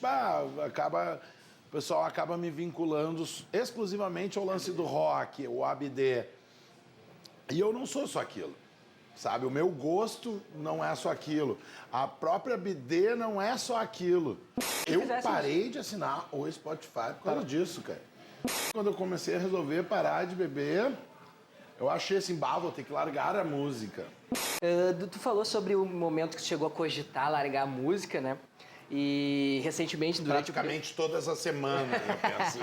o pessoal acaba me vinculando exclusivamente ao lance do rock, o ABD. E eu não sou só aquilo, sabe? O meu gosto não é só aquilo. A própria ABD não é só aquilo. Eu parei de assinar o Spotify por causa disso, cara. Quando eu comecei a resolver parar de beber, eu achei assim, vou ter que largar a música. Tu falou sobre o momento que chegou a cogitar largar a música, né? E recentemente, durante praticamente todas as semanas, eu penso.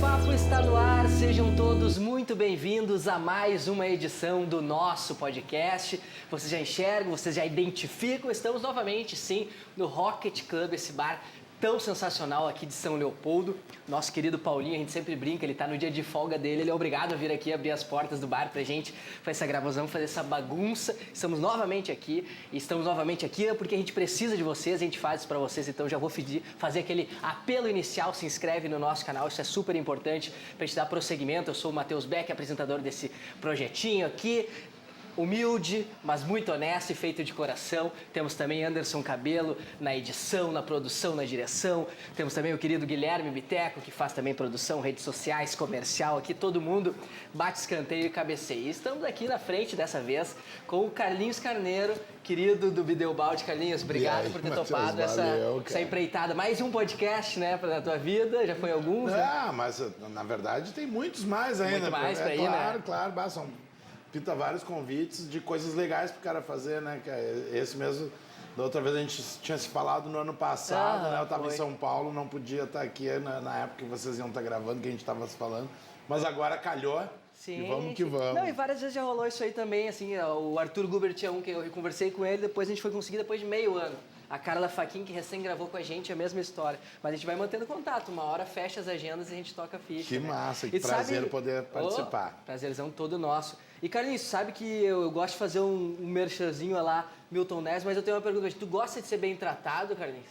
Papo está no ar, sejam todos muito bem-vindos a mais uma edição do nosso podcast. Vocês já enxergam, vocês já identificam, estamos novamente, sim, no Rocket Club, esse bar tão sensacional aqui de São Leopoldo. Nosso querido Paulinho, a gente sempre brinca, ele tá no dia de folga dele, ele é obrigado a vir aqui abrir as portas do bar pra gente fazer essa gravação, fazer essa bagunça. Estamos novamente aqui, e estamos novamente aqui porque a gente precisa de vocês, a gente faz isso pra vocês, então já vou fazer aquele apelo inicial, se inscreve no nosso canal, isso é super importante pra gente dar prosseguimento. Eu sou o Matheus Beck, apresentador desse projetinho aqui. Humilde, mas muito honesto e feito de coração. Temos também Anderson Cabelo na edição, na produção, na direção. Temos também o querido Guilherme Biteco, que faz também produção, redes sociais, comercial. Aqui todo mundo bate escanteio e cabeceia. E estamos aqui na frente dessa vez com o Carlinhos Carneiro, querido do Bideobaldi. Carlinhos, obrigado aí, por ter Matheus, topado essa empreitada. Mais um podcast, né, na tua vida, já foi alguns, né? Mas na verdade tem muitos mais ainda. Muito mais pra ir, né? Claro, pinta vários convites de coisas legais pro cara fazer, né? Esse mesmo, da outra vez a gente tinha se falado no ano passado, né? Eu tava em São Paulo, não podia estar aqui na época que vocês iam estar gravando, que a gente tava se falando. Mas agora calhou. Sim, e vamos que vamos. Não, e várias vezes já rolou isso aí também, assim, o Arthur Guber tinha um que eu conversei com ele, depois a gente foi conseguir depois de meio ano. A Carla Faquin, que recém gravou com a gente, a mesma história. Mas a gente vai mantendo contato, uma hora fecha as agendas e a gente toca a ficha. Que massa, que prazer poder participar. Prazerzão todo nosso. E Carlinhos, sabe que eu gosto de fazer um merchanzinho lá, Milton Neves, mas eu tenho uma pergunta, tu gosta de ser bem tratado, Carlinhos?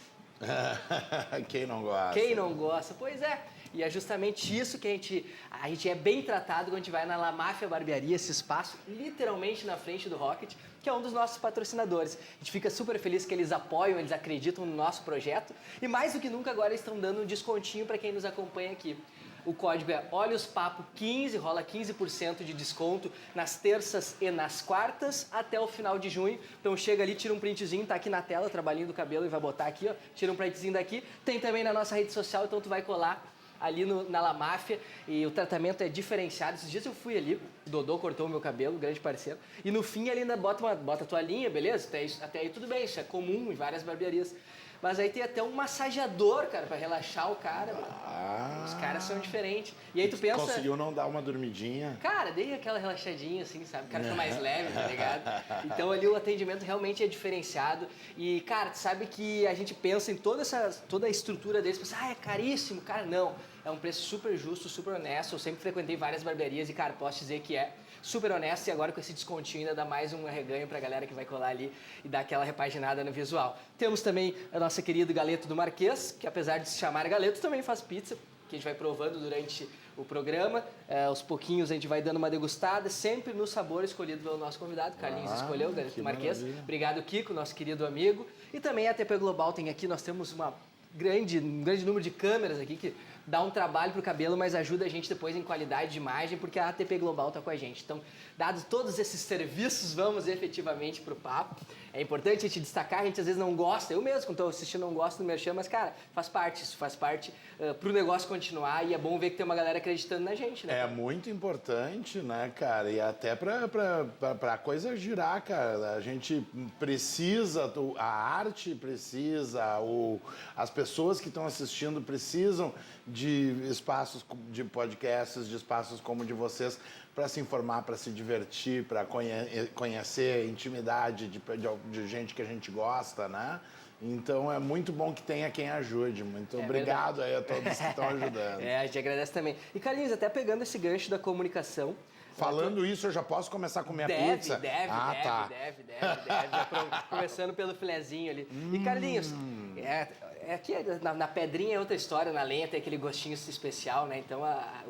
Quem não gosta? Quem não gosta? Pois é. E é justamente isso que a gente é bem tratado quando a gente vai na La Máfia Barbearia, esse espaço literalmente na frente do Rocket, que é um dos nossos patrocinadores. A gente fica super feliz que eles apoiam, eles acreditam no nosso projeto e mais do que nunca agora eles estão dando um descontinho para quem nos acompanha aqui. O código é OLHOSPAPO15, rola 15% de desconto nas terças e nas quartas até o final de junho. Então chega ali, tira um printzinho, tá aqui na tela, o trabalhinho do cabelo e vai botar aqui, ó. Tira um printzinho daqui. Tem também na nossa rede social, então tu vai colar ali na La Máfia e o tratamento é diferenciado. Esses dias eu fui ali, o Dodô cortou o meu cabelo, grande parceiro, e no fim ele ainda bota a toalhinha, beleza? Até aí tudo bem, isso é comum em várias barbearias. Mas aí tem até um massageador, cara, pra relaxar o cara. Os caras são diferentes. E aí tu pensa... Conseguiu não dar uma dormidinha? Cara, dei aquela relaxadinha, assim, sabe? O cara fica mais leve, tá ligado? Então ali o atendimento realmente é diferenciado. E, cara, tu sabe que a gente pensa em toda a estrutura deles, pensa, é caríssimo. Cara, não. É um preço super justo, super honesto. Eu sempre frequentei várias barbearias e, cara, posso dizer que é super honesto. E agora com esse descontinho ainda dá mais um arreganho pra galera que vai colar ali e dar aquela repaginada no visual. Temos também a nossa querida Galeto do Marquês, que apesar de se chamar Galeto, também faz pizza, que a gente vai provando durante o programa. Aos pouquinhos a gente vai dando uma degustada, sempre no sabor escolhido pelo nosso convidado. Carlinhos escolheu, Galeto do Marquês. Maravilha. Obrigado, Kiko, nosso querido amigo. E também a ATP Global tem aqui, nós temos um grande número de câmeras aqui que dá um trabalho pro cabelo, mas ajuda a gente depois em qualidade de imagem, porque a ATP Global tá com a gente. Então, dados todos esses serviços, vamos efetivamente pro papo. É importante a gente destacar, a gente às vezes não gosta, eu mesmo, quando estou assistindo, não gosto do merchan, mas, cara, isso faz parte pro negócio continuar e é bom ver que tem uma galera acreditando na gente, né? É muito importante, né, cara? E até pra coisa girar, cara. A gente precisa, a arte precisa, as pessoas que estão assistindo precisam de espaços de podcasts, de espaços como o de vocês, para se informar, para se divertir, para conhecer intimidade de gente que a gente gosta, né? Então é muito bom que tenha quem ajude. Muito obrigado aí a todos que estão ajudando. A gente agradece também. E Carlinhos, até pegando esse gancho da comunicação... Falando isso, eu já posso começar com minha pizza? Deve. Já começando pelo filezinho ali. E Carlinhos, É que na pedrinha é outra história, na lenha tem aquele gostinho especial, né? Então a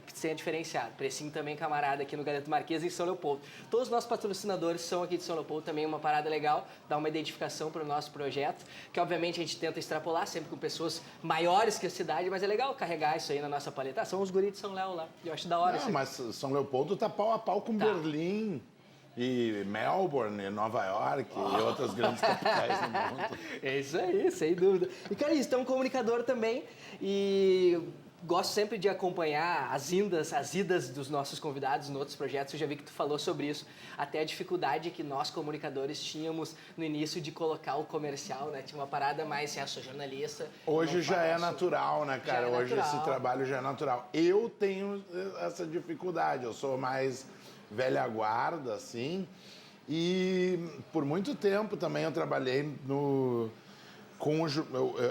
pizza é diferenciado. Precinho também, camarada, aqui no Galeto Marquês, em São Leopoldo. Todos os nossos patrocinadores são aqui de São Leopoldo, também uma parada legal, dá uma identificação para o nosso projeto, que obviamente a gente tenta extrapolar sempre com pessoas maiores que a cidade, mas é legal carregar isso aí na nossa paleta. São os guris de São Léo lá, eu acho da hora isso Não, aí. mas São Leopoldo tá pau a pau com Berlim. E Melbourne, e Nova York e outras grandes capitais do mundo. É isso aí, sem dúvida. E, cara, isso, é um comunicador também e gosto sempre de acompanhar as idas dos nossos convidados em outros projetos. Eu já vi que tu falou sobre isso, até a dificuldade que nós, comunicadores, tínhamos no início de colocar o comercial, né? Tinha uma parada mais, eu sou jornalista. Hoje já é natural, né, cara? Hoje esse trabalho já é natural. Eu tenho essa dificuldade, eu sou mais velha guarda, assim, e por muito tempo também eu trabalhei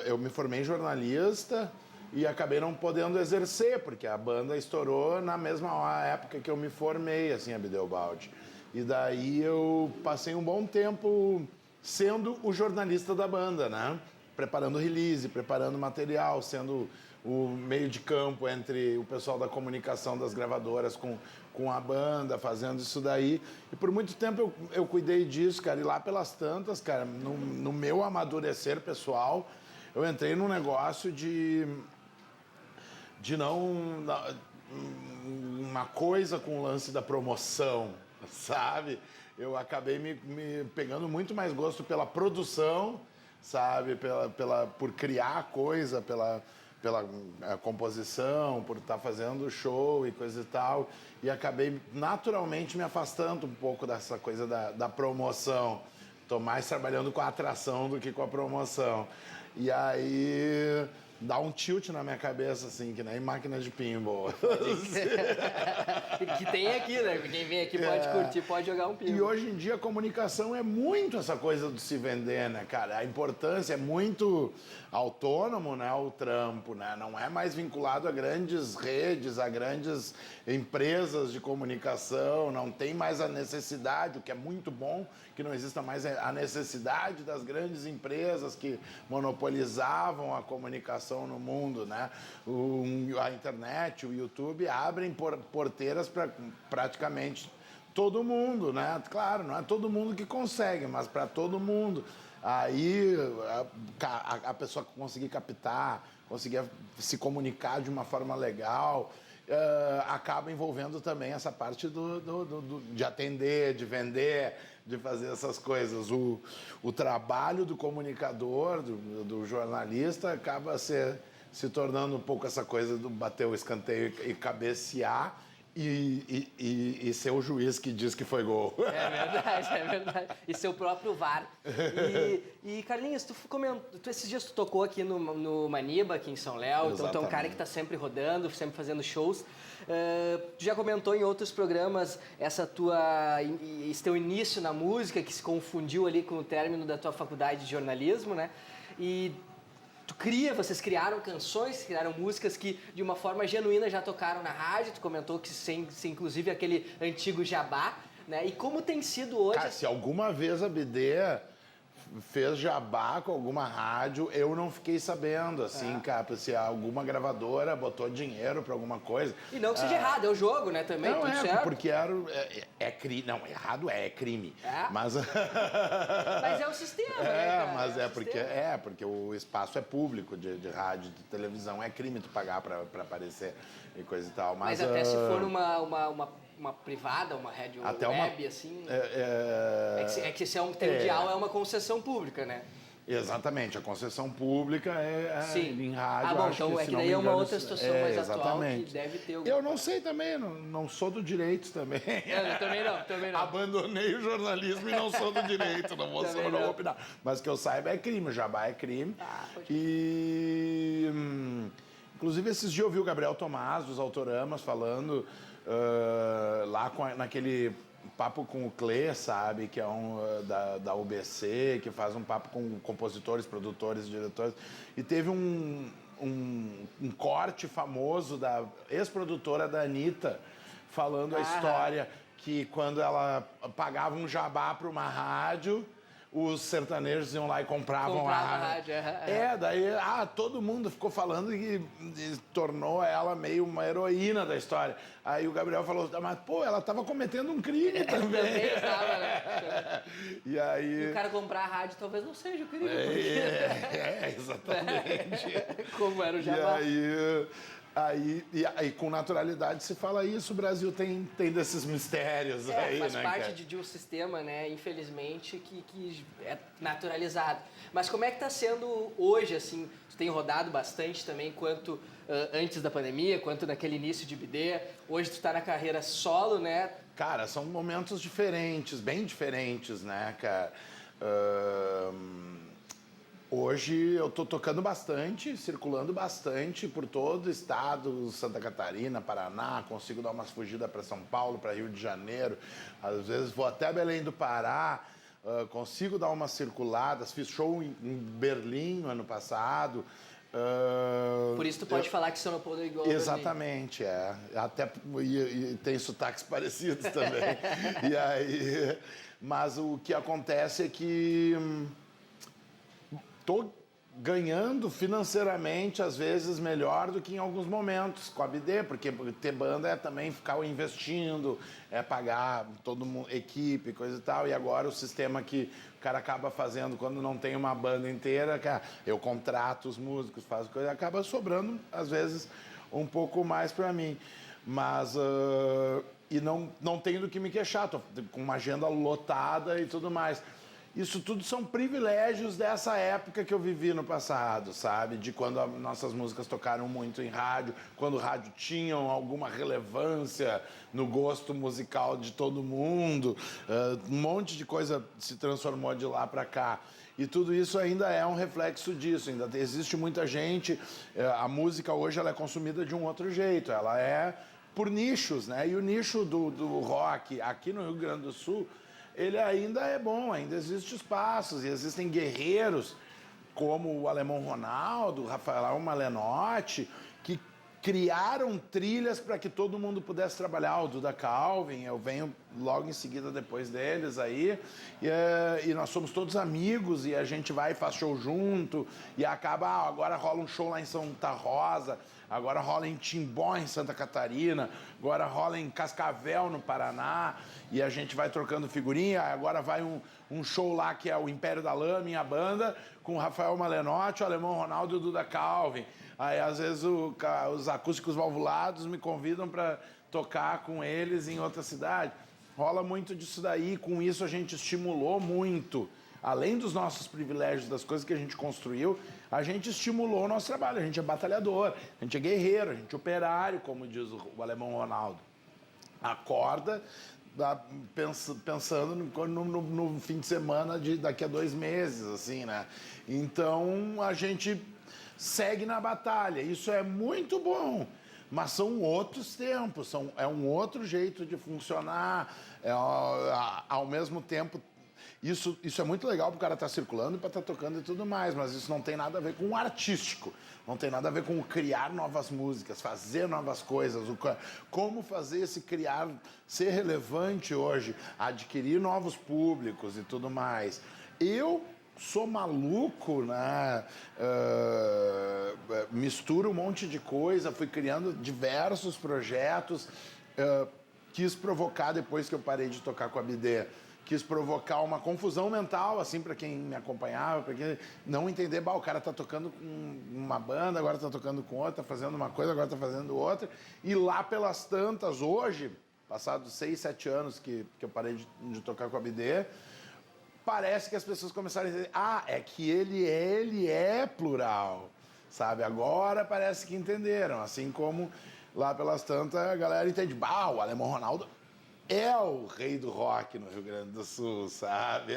eu me formei em jornalista e acabei não podendo exercer, porque a banda estourou na mesma época que eu me formei, assim, a Bideobaldi. E daí eu passei um bom tempo sendo o jornalista da banda, né? Preparando release, preparando material, sendo o meio de campo entre o pessoal da comunicação das gravadoras com a banda, fazendo isso daí. E por muito tempo eu cuidei disso, cara. E lá pelas tantas, cara, no meu amadurecer pessoal, eu entrei num negócio de não... Uma coisa com o lance da promoção, sabe? Eu acabei me pegando muito mais gosto pela produção, sabe? Por criar coisa, pela composição, por estar fazendo show e coisa e tal. E acabei naturalmente me afastando um pouco dessa coisa da promoção. Estou mais trabalhando com a atração do que com a promoção. E aí dá um tilt na minha cabeça, assim, que nem máquina de pinball. Que tem aqui, né? Quem vem aqui pode curtir, pode jogar um pinball. E hoje em dia a comunicação é muito essa coisa do se vender, né, cara? A importância é muito autônomo, né, o trampo, né? Não é mais vinculado a grandes redes, a grandes empresas de comunicação, não tem mais a necessidade, o que é muito bom, que não exista mais a necessidade das grandes empresas que monopolizavam a comunicação no mundo, né? A internet, o YouTube abrem porteiras para praticamente todo mundo, né? Claro, não é todo mundo que consegue, mas para todo mundo. Aí a pessoa conseguir captar, conseguir se comunicar de uma forma legal, acaba envolvendo também essa parte de atender, de vender, de fazer essas coisas. O trabalho do comunicador, do jornalista, acaba se tornando um pouco essa coisa do bater o escanteio e cabecear e ser o juiz que diz que foi gol. É verdade, é verdade. E seu próprio VAR. E Carlinhos, esses dias tu tocou aqui no Maniba, aqui em São Léo, então tu é um cara que está sempre rodando, sempre fazendo shows. Tu já comentou em outros programas esse teu início na música, que se confundiu ali com o término da tua faculdade de jornalismo, né? E vocês criaram canções, criaram músicas que de uma forma genuína já tocaram na rádio, tu comentou que sem inclusive aquele antigo jabá, né? E como tem sido hoje... Cara, se alguma vez a BD fez jabá com alguma rádio, eu não fiquei sabendo, assim, cara, se alguma gravadora botou dinheiro pra alguma coisa. E não que seja errado, é o jogo, né, também, não, tudo certo. Porque crime. Não, errado é crime. Mas... mas é o sistema, né, cara? Mas porque o espaço é público de rádio, de televisão, é crime tu pagar pra aparecer e coisa e tal. Mas até se for uma privada, uma rádio web, assim... É que se tem um dial, é uma concessão pública, né? Exatamente, a concessão pública em rádio. Bom, então é que daí é uma outra situação mais atual que deve ter alguma... Eu não sei também, não sou do direito também. Eu também não. Abandonei o jornalismo e não sou do direito, não vou opinar. Mas que eu saiba é crime, o jabá é crime. Inclusive, esses dias eu vi o Gabriel Tomás, dos Autoramas, falando lá naquele papo com o Clê, sabe? Que é da UBC, que faz um papo com compositores, produtores, diretores. E teve um corte famoso da ex-produtora da Anitta, falando a história que quando ela pagava um jabá para uma rádio, os sertanejos iam lá e compravam Comprava a a rádio. daí todo mundo ficou falando que tornou ela meio uma heroína da história. Aí o Gabriel falou, mas pô, ela estava cometendo um crime também. Também estava, né? E aí... E o cara comprar a rádio talvez não seja o crime. Exatamente. Como era o Jabá. E aí, com naturalidade, se fala isso, o Brasil tem desses mistérios aí, faz né, parte cara? de um sistema, né, infelizmente, que é naturalizado. Mas como é que tá sendo hoje, assim, tu tem rodado bastante também, quanto antes da pandemia, quanto naquele início de BD, hoje tu tá na carreira solo, né? Cara, são momentos diferentes, bem diferentes, né, cara? Hoje eu tô tocando bastante, circulando bastante por todo o estado, Santa Catarina, Paraná, consigo dar umas fugidas para São Paulo, para Rio de Janeiro, às vezes vou até Belém do Pará, consigo dar umas circuladas, fiz show em Berlim no ano passado. Por isso tu pode falar que São Paulo é igual Exatamente, até e tem sotaques parecidos também. E aí, mas o que acontece é que tô ganhando financeiramente, às vezes, melhor do que em alguns momentos com a BD, porque ter banda é também ficar investindo, é pagar todo mundo, equipe, coisa e tal, e agora o sistema que o cara acaba fazendo quando não tem uma banda inteira, cara, eu contrato os músicos, faço coisa, acaba sobrando, às vezes, um pouco mais para mim. Mas, e não tenho do que me queixar, tô com uma agenda lotada e tudo mais. Isso tudo são privilégios dessa época que eu vivi no passado, sabe? De quando nossas músicas tocaram muito em rádio, quando o rádio tinha alguma relevância no gosto musical de todo mundo. Um monte de coisa se transformou de lá para cá. E tudo isso ainda é um reflexo disso. Ainda existe muita gente... A música hoje ela é consumida de um outro jeito. Ela é por nichos, né? E o nicho do rock aqui no Rio Grande do Sul... ele ainda é bom, ainda existem espaços, e existem guerreiros como o Alemão Ronaldo, o Rafael Malenotti, que criaram trilhas para que todo mundo pudesse trabalhar. O Duda Calvin, eu venho logo em seguida depois deles aí, e nós somos todos amigos, e a gente vai e faz show junto, e acaba, agora rola um show lá em Santa Rosa, agora rola em Timbó, em Santa Catarina, agora rola em Cascavel, no Paraná, e a gente vai trocando figurinha. Agora vai um show lá que é o Império da Lã, minha banda, com o Rafael Malenotti, o Alemão Ronaldo e o Duda Calvin. Aí, às vezes, os acústicos valvulados me convidam para tocar com eles em outra cidade. Rola muito disso daí, com isso a gente estimulou muito. Além dos nossos privilégios, das coisas que a gente construiu, a gente estimulou o nosso trabalho. A gente é batalhador, a gente é guerreiro, a gente é operário, como diz o Alemão Ronaldo. Acorda pensando no fim de semana daqui a 2 meses, assim, né? Então, a gente segue na batalha. Isso é muito bom. Mas são outros tempos, é um outro jeito de funcionar. Ao mesmo tempo... Isso é muito legal para o cara estar circulando e para estar tocando e tudo mais, mas isso não tem nada a ver com o artístico, não tem nada a ver com o criar novas músicas, fazer novas coisas, como fazer esse criar ser relevante hoje, adquirir novos públicos e tudo mais. Eu sou maluco, né? Misturo um monte de coisa, fui criando diversos projetos, quis provocar, depois que eu parei de tocar com a BD, quis provocar uma confusão mental, assim, para quem me acompanhava, para quem não entender, o cara tá tocando com uma banda, agora tá tocando com outra, tá fazendo uma coisa, agora tá fazendo outra. E lá pelas tantas, hoje, passados 6, 7 anos que eu parei de tocar com a BD, parece que as pessoas começaram a dizer, é que ele é plural, sabe? Agora parece que entenderam, assim como lá pelas tantas a galera entende, o Alemão Ronaldo é o rei do rock no Rio Grande do Sul, sabe?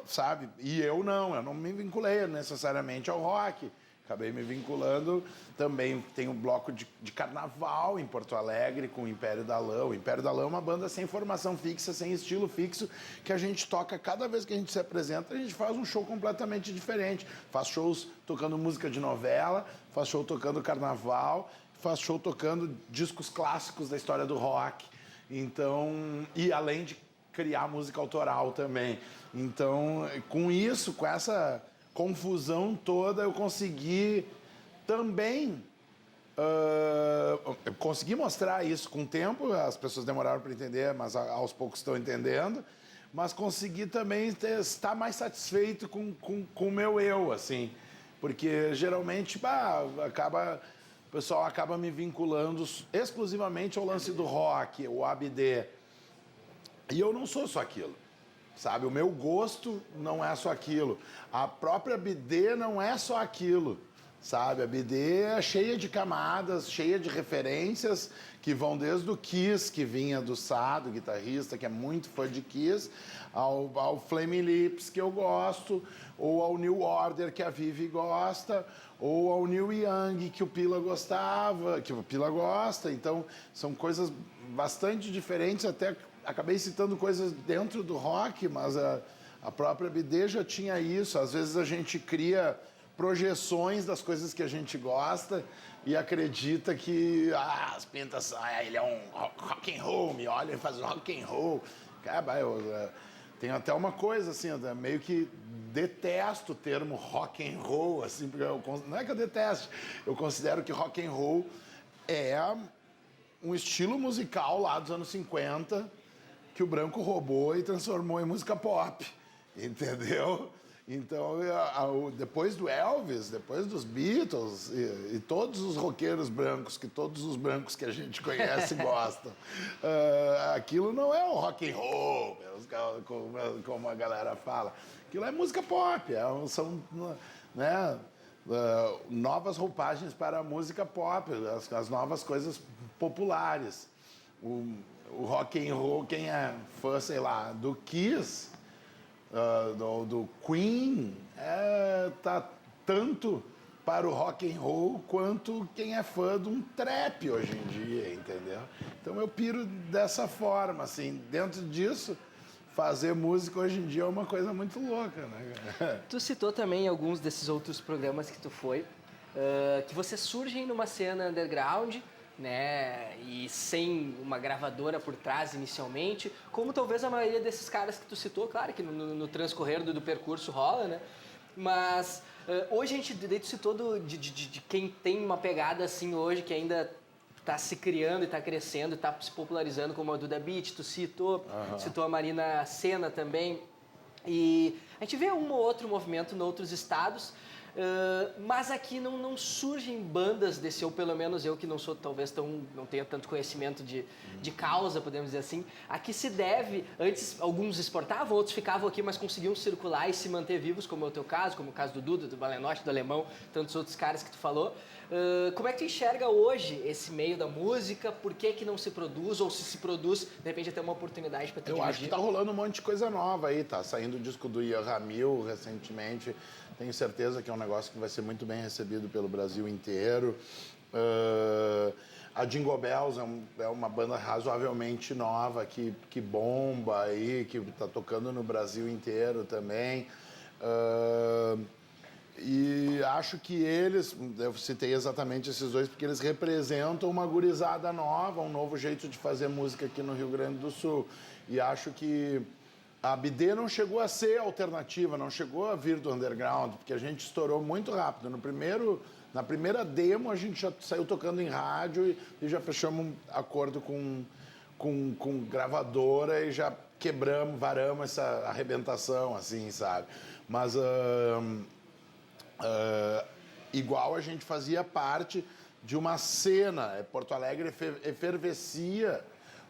Sabe? E eu não me vinculei necessariamente ao rock. Acabei me vinculando também. Tem um bloco de carnaval em Porto Alegre com o Império da Lã. O Império da Lã é uma banda sem formação fixa, sem estilo fixo, que a gente toca cada vez que a gente se apresenta, a gente faz um show completamente diferente. Faz shows tocando música de novela, faz show tocando carnaval, faz show tocando discos clássicos da história do rock. Então, e além de criar música autoral também. Então, com isso, com essa confusão toda, eu consegui também consegui mostrar isso com o tempo, as pessoas demoraram para entender, mas aos poucos estão entendendo, mas consegui também estar mais satisfeito com o meu eu, assim, porque geralmente o pessoal acaba me vinculando exclusivamente ao lance do rock, o ABD, e eu não sou só aquilo. Sabe, o meu gosto não é só aquilo. A própria BD não é só aquilo, sabe? A BD é cheia de camadas, cheia de referências que vão desde o Kiss, que vinha do Sado, guitarrista, que é muito fã de Kiss, ao Flaming Lips, que eu gosto, ou ao New Order, que a Vivi gosta, ou ao Neil Young, que o Pila gostava, que o Pila gosta. Então, são coisas bastante diferentes, até acabei citando coisas dentro do rock, mas a própria BD já tinha isso. Às vezes a gente cria projeções das coisas que a gente gosta e acredita que as pintas, ele é um rock and roll, me olha e faz rock and roll. Cara, eu tenho até uma coisa assim, eu meio que detesto o termo rock and roll, assim, porque não é que eu deteste, eu considero que rock and roll é um estilo musical lá dos anos 50 que o branco roubou e transformou em música pop, entendeu? Então, depois do Elvis, depois dos Beatles e todos os roqueiros brancos, que todos os brancos que a gente conhece gostam, aquilo não é um rock and roll, como a galera fala. Aquilo é música pop, são, né, novas roupagens para a música pop, as novas coisas populares. O rock and roll, quem é fã, sei lá, do Kiss, do Queen, tá tanto para o rock and roll quanto quem é fã de um trap hoje em dia, entendeu? Então eu piro dessa forma, assim, dentro disso, fazer música hoje em dia é uma coisa muito louca, né? Tu citou também alguns desses outros programas que tu foi, que você surgem numa cena underground, né, e sem uma gravadora por trás inicialmente, como talvez a maioria desses caras que tu citou, claro que no transcorrer do percurso rola, né, mas hoje a gente, tu citou de quem tem uma pegada assim hoje, que ainda está se criando e está crescendo, está se popularizando, como a Duda Beat, tu citou a Marina Sena também, e a gente vê um ou outro movimento em outros estados, mas aqui não surgem bandas desse, ou pelo menos eu que não sou, talvez não tenha tanto conhecimento de causa, podemos dizer assim. Aqui se deve, antes alguns exportavam, outros ficavam aqui, mas conseguiam circular e se manter vivos, como é o teu caso, como o caso do Duda, do Valenotti, do Alemão, tantos outros caras que tu falou. Como é que tu enxerga hoje esse meio da música? Por que não se produz? Ou se produz, de repente até uma oportunidade para te dividir? Eu acho que tá rolando um monte de coisa nova aí, tá saindo o disco do Ian Ramil recentemente. Tenho certeza que é um negócio que vai ser muito bem recebido pelo Brasil inteiro. A Jingle Bells é uma banda razoavelmente nova que bomba aí, que tá tocando no Brasil inteiro também. E acho que eles, eu citei exatamente esses dois, porque eles representam uma gurizada nova, um novo jeito de fazer música aqui no Rio Grande do Sul. E acho que a BD não chegou a ser alternativa, não chegou a vir do underground, porque a gente estourou muito rápido. Na primeira demo, a gente já saiu tocando em rádio e já fechamos um acordo com gravadora e já varamos essa arrebentação, assim, sabe? Mas igual a gente fazia parte de uma cena, Porto Alegre efervescia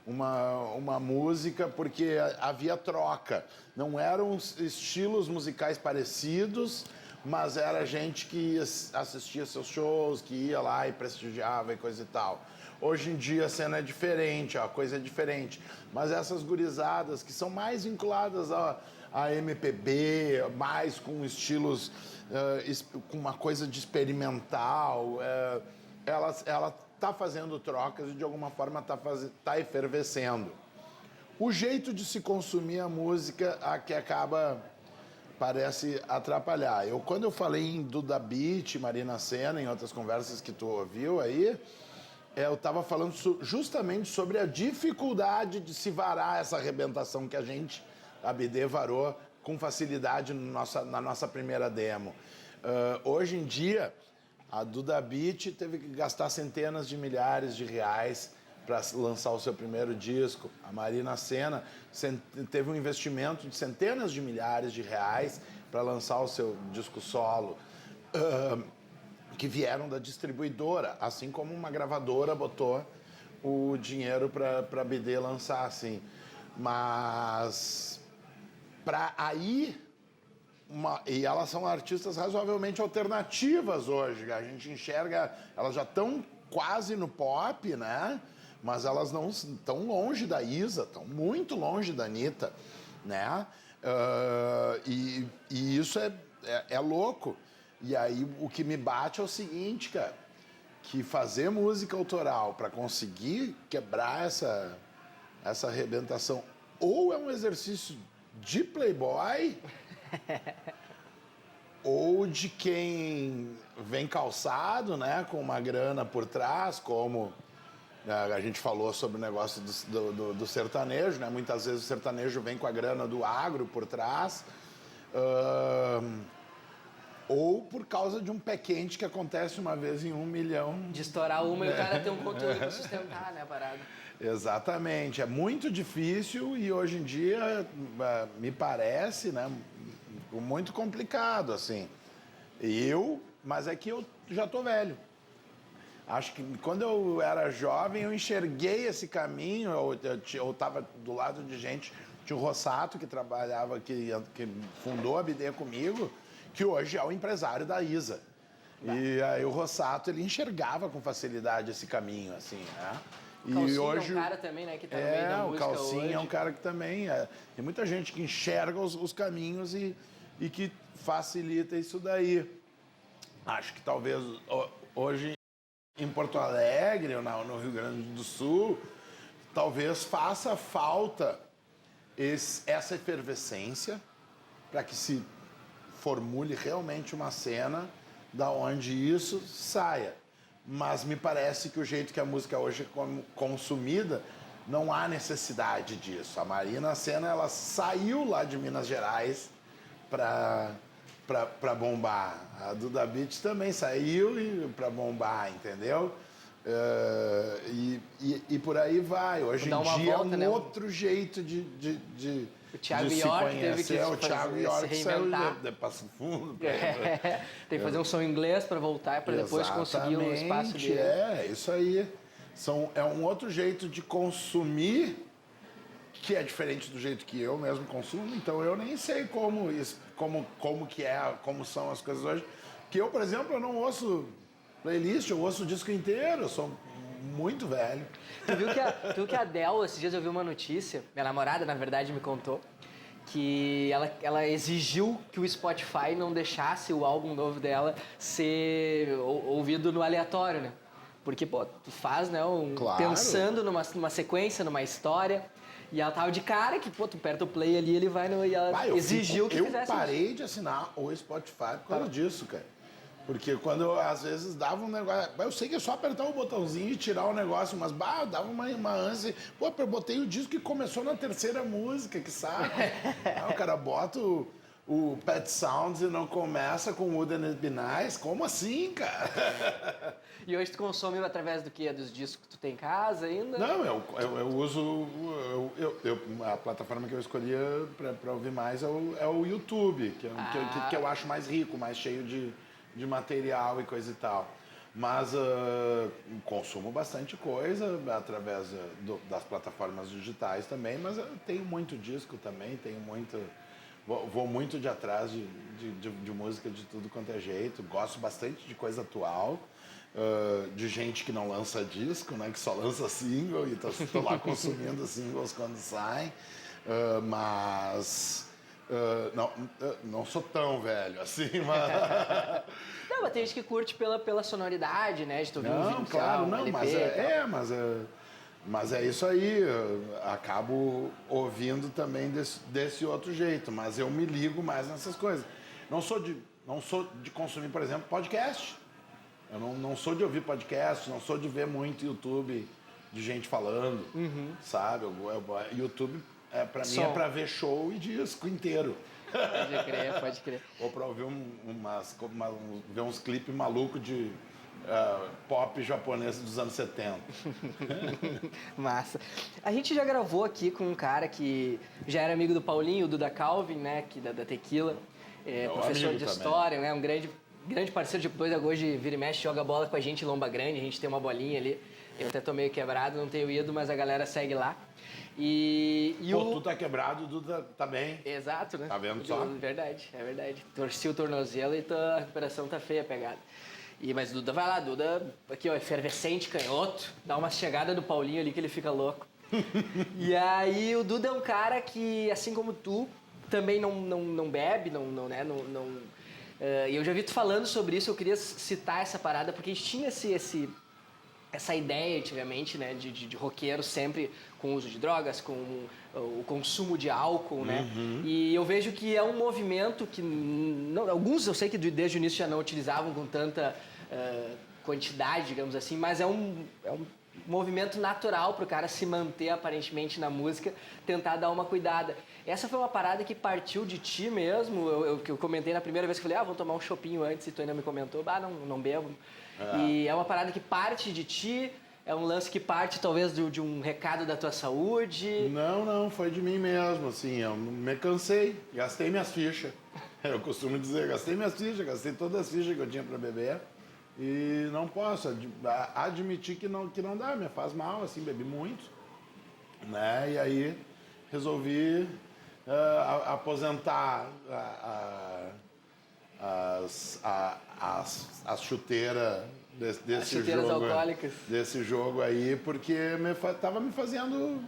uma música porque havia troca. Não eram estilos musicais parecidos, mas era gente que assistia seus shows, que ia lá e prestigiava e coisa e tal. Hoje em dia a cena é diferente, a coisa é diferente. Mas essas gurizadas que são mais vinculadas a MPB, mais com estilos, com uma coisa de experimental, ela está fazendo trocas e de alguma forma está efervescendo. O jeito de se consumir a música que parece atrapalhar. Quando eu falei em Duda Beat, Marina Sena, em outras conversas que tu ouviu aí, Eu estava falando justamente sobre a dificuldade de se varar essa arrebentação que a BD, varou com facilidade na nossa primeira demo. Hoje em dia, a Duda Beat teve que gastar centenas de milhares de reais para lançar o seu primeiro disco. A Marina Sena teve um investimento de centenas de milhares de reais para lançar o seu disco solo, que vieram da distribuidora, assim como uma gravadora botou o dinheiro para a BD lançar, assim. Mas para aí... E elas são artistas razoavelmente alternativas hoje. A gente enxerga... Elas já estão quase no pop, né? Mas elas não estão longe da Isa, estão muito longe da Anitta, né? E isso é louco. E aí o que me bate é o seguinte, cara, que fazer música autoral para conseguir quebrar essa arrebentação ou é um exercício de playboy ou de quem vem calçado, né, com uma grana por trás, como a gente falou sobre o negócio do sertanejo, né? Muitas vezes o sertanejo vem com a grana do agro por trás. Ou por causa de um pé quente que acontece uma vez em 1 milhão. De estourar uma e o cara ter um conteúdo para sustentar, né, a parada. Exatamente. É muito difícil e hoje em dia me parece, né, muito complicado, assim. Mas é que eu já tô velho. Acho que quando eu era jovem eu enxerguei esse caminho, eu estava do lado de gente, tinha o Rossato que trabalhava, que fundou a BD comigo, que hoje é o empresário da Isa. E aí o Rossato, ele enxergava com facilidade esse caminho, assim, né? E Calcinha hoje, é um cara também, né, que tá no meio da música hoje. O Calcinha é um cara que também... Tem muita gente que enxerga os caminhos e que facilita isso daí. Acho que talvez hoje em Porto Alegre ou no Rio Grande do Sul, talvez faça falta essa efervescência para que se formule realmente uma cena da onde isso saia. Mas me parece que o jeito que a música hoje é consumida, não há necessidade disso. A Marina Sena, ela saiu lá de Minas Gerais para bombar. A Duda Beat também saiu para bombar, entendeu? E por aí vai. Hoje em dia volta, é um outro jeito de o Thiago de York teve que o Thiago York saiu de Passo Fundo. Tem que fazer um som em inglês para voltar, para depois conseguir o espaço dele. Isso aí. É um outro jeito de consumir que é diferente do jeito que eu mesmo consumo. Então eu nem sei como são as coisas hoje. Que eu, por exemplo, eu não ouço playlist, eu ouço o disco inteiro. Eu sou muito velho. Tu viu que a Adele, esses dias eu vi uma notícia, minha namorada, na verdade, me contou, que ela exigiu que o Spotify não deixasse o álbum novo dela ser ouvido no aleatório, né? Porque, pô, tu faz, né, claro, pensando numa sequência, numa história, e ela tava de cara que, pô, tu aperta o play ali, ele vai no... E ela exigiu que fizesse Eu parei de assinar o Spotify por causa disso, cara. Porque quando eu, às vezes, dava um negócio... Eu sei que é só apertar o botãozinho e tirar o negócio, mas, dava uma ânsia. Pô, eu botei o disco que começou na terceira música, que saco. O cara bota o Pet Sounds e não começa com Wouldn't It Be Nice? Como assim, cara? E hoje tu consome através do quê? Dos discos que tu tem em casa ainda? Não, eu uso... a plataforma que eu escolhi para ouvir mais é o YouTube, que eu acho mais rico, mais cheio de material e coisa e tal. Mas consumo bastante coisa através das plataformas digitais também, mas eu tenho muito disco também, vou muito de atrás de música de tudo quanto é jeito, gosto bastante de coisa atual, de gente que não lança disco, né, que só lança single e tô lá consumindo singles quando saem, mas... não sou tão velho assim, mas... Não, mas tem gente que curte pela sonoridade, né? De tu ouvir um vídeo, claro, um LP, mas é isso aí. Eu acabo ouvindo também desse outro jeito, mas eu me ligo mais nessas coisas. Não sou de consumir, por exemplo, podcast. Eu não sou de ouvir podcast, não sou de ver muito YouTube de gente falando, sabe? YouTube, pra mim, é pra ver show e disco inteiro. Pode crer, pode crer. Ou pra ouvir ver uns clipes malucos de pop japonês dos anos 70. Massa. A gente já gravou aqui com um cara que já era amigo do Paulinho, o Duda Calvin, né, que da Tequila, professor de história, né, um grande parceiro, depois hoje vira e mexe, joga bola com a gente em Lomba Grande, a gente tem uma bolinha ali. Eu até tô meio quebrado, não tenho ido, mas a galera segue lá. Tu tá quebrado, o Duda tá bem. Exato, né? Tá vendo só? Verdade, é verdade. Torci o tornozelo e a recuperação tá feia, pegada. Mas o Duda vai lá, Duda, aqui ó, efervescente, canhoto, dá uma chegada do Paulinho ali que ele fica louco. E aí o Duda é um cara que, assim como tu, também não bebe, e eu já vi tu falando sobre isso, eu queria citar essa parada, porque a gente tinha essa ideia antigamente, né, de roqueiro sempre com o uso de drogas, com o consumo de álcool, né? E eu vejo que é um movimento que alguns eu sei que desde o início já não utilizavam com tanta quantidade, digamos assim, mas é um movimento natural para o cara se manter aparentemente na música, tentar dar uma cuidada. Essa foi uma parada que partiu de ti mesmo, que eu comentei na primeira vez que falei, vou tomar um chopinho antes, e tu ainda me comentou, não bebo. E é uma parada que parte de ti, é um lance que parte talvez de um recado da tua saúde? Não, foi de mim mesmo, assim, eu me cansei, gastei minhas fichas. Eu costumo dizer, gastei minhas fichas, gastei todas as fichas que eu tinha para beber e não posso admitir que não dá, me faz mal, assim, bebi muito, né? E aí resolvi aposentar as chuteiras desse jogo aí, porque tava me fazendo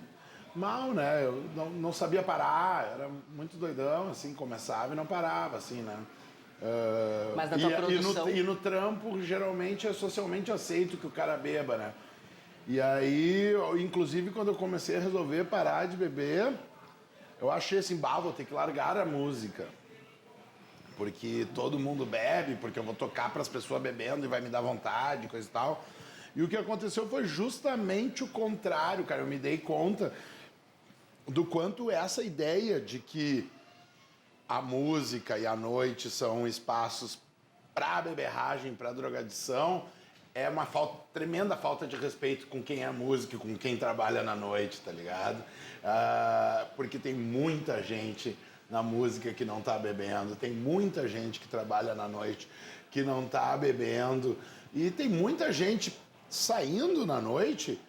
mal, né? Eu não sabia parar, era muito doidão, assim, começava e não parava, assim, né? Mas na tua produção... E no trampo, geralmente, é socialmente aceito que o cara beba, né? E aí, inclusive, quando eu comecei a resolver parar de beber, eu achei assim, vou ter que largar a música. Porque todo mundo bebe, porque eu vou tocar para as pessoas bebendo e vai me dar vontade, coisa e tal. E o que aconteceu foi justamente o contrário, cara. Eu me dei conta do quanto essa ideia de que a música e a noite são espaços para beberragem, para drogadição, é uma tremenda falta de respeito com quem é músico, com quem trabalha na noite, tá ligado? Porque tem muita gente na música que não tá bebendo, tem muita gente que trabalha na noite que não tá bebendo, e tem muita gente saindo na noite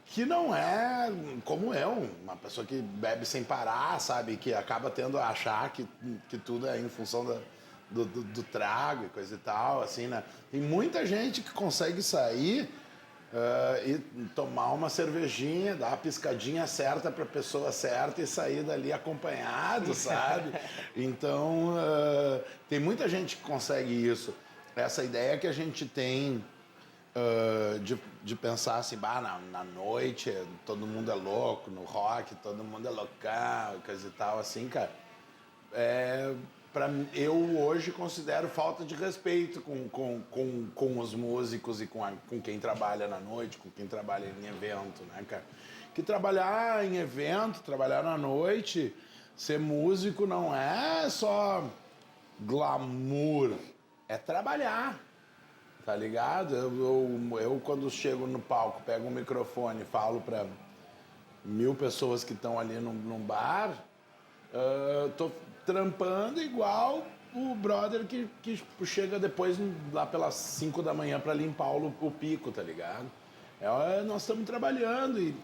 que não é como eu, uma pessoa que bebe sem parar, sabe? Que acaba tendo a achar que tudo é em função do trago e coisa e tal, assim, né? Tem muita gente que consegue sair e tomar uma cervejinha, dar a piscadinha certa para a pessoa certa e sair dali acompanhado, sabe? Então, tem muita gente que consegue isso. Essa ideia que a gente tem de pensar assim, na noite todo mundo é louco, no rock todo mundo é loucão, coisa e tal, assim, cara, eu hoje considero falta de respeito com os músicos e com quem trabalha na noite, com quem trabalha em evento, né, cara? Que trabalhar em evento, trabalhar na noite, ser músico não é só glamour, é trabalhar. Tá ligado? Eu quando chego no palco, pego um microfone e falo para 1000 pessoas que estão ali num bar, tô trampando igual o brother que chega depois lá pelas 5 da manhã para limpar o pico, tá ligado? Nós estamos trabalhando e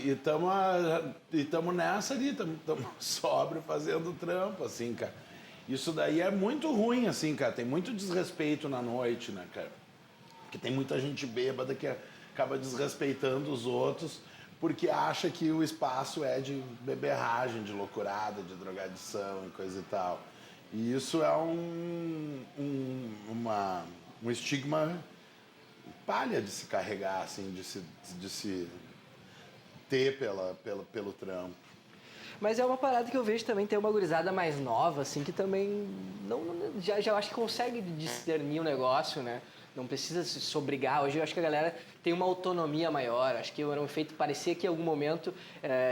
estamos nessa ali, estamos sóbrio fazendo trampo, assim, cara. Isso daí é muito ruim, assim, cara. Tem muito desrespeito na noite, né, cara? Porque tem muita gente bêbada que acaba desrespeitando os outros porque acha que o espaço é de beberragem, de loucurada, de drogadição e coisa e tal. E isso é um estigma palha de se carregar, assim, de se ter pelo trampo. Mas é uma parada que eu vejo também, tem uma gurizada mais nova, assim, que também já acho que consegue discernir o negócio, né? não precisa se obrigar. Hoje eu acho que a galera tem uma autonomia maior. Acho que era um efeito, parecia que em algum momento...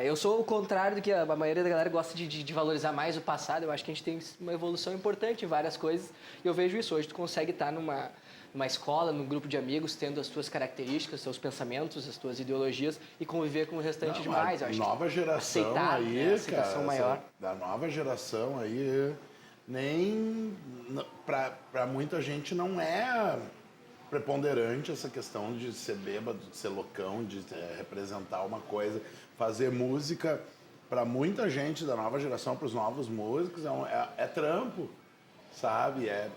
eu sou o contrário do que a maioria da galera gosta de valorizar mais o passado. Eu acho que a gente tem uma evolução importante em várias coisas. E eu vejo isso. Hoje tu consegue estar numa escola, num grupo de amigos, tendo as tuas características, seus pensamentos, as tuas ideologias e conviver com o restante demais. Eu acho nova geração aceitar, aí, né? Aceitação cara, maior. da nova geração aí, nem pra muita gente não é preponderante essa questão de ser bêbado, de ser loucão, de representar uma coisa, fazer música. Para muita gente da nova geração, para os novos músicos, é trampo, sabe? É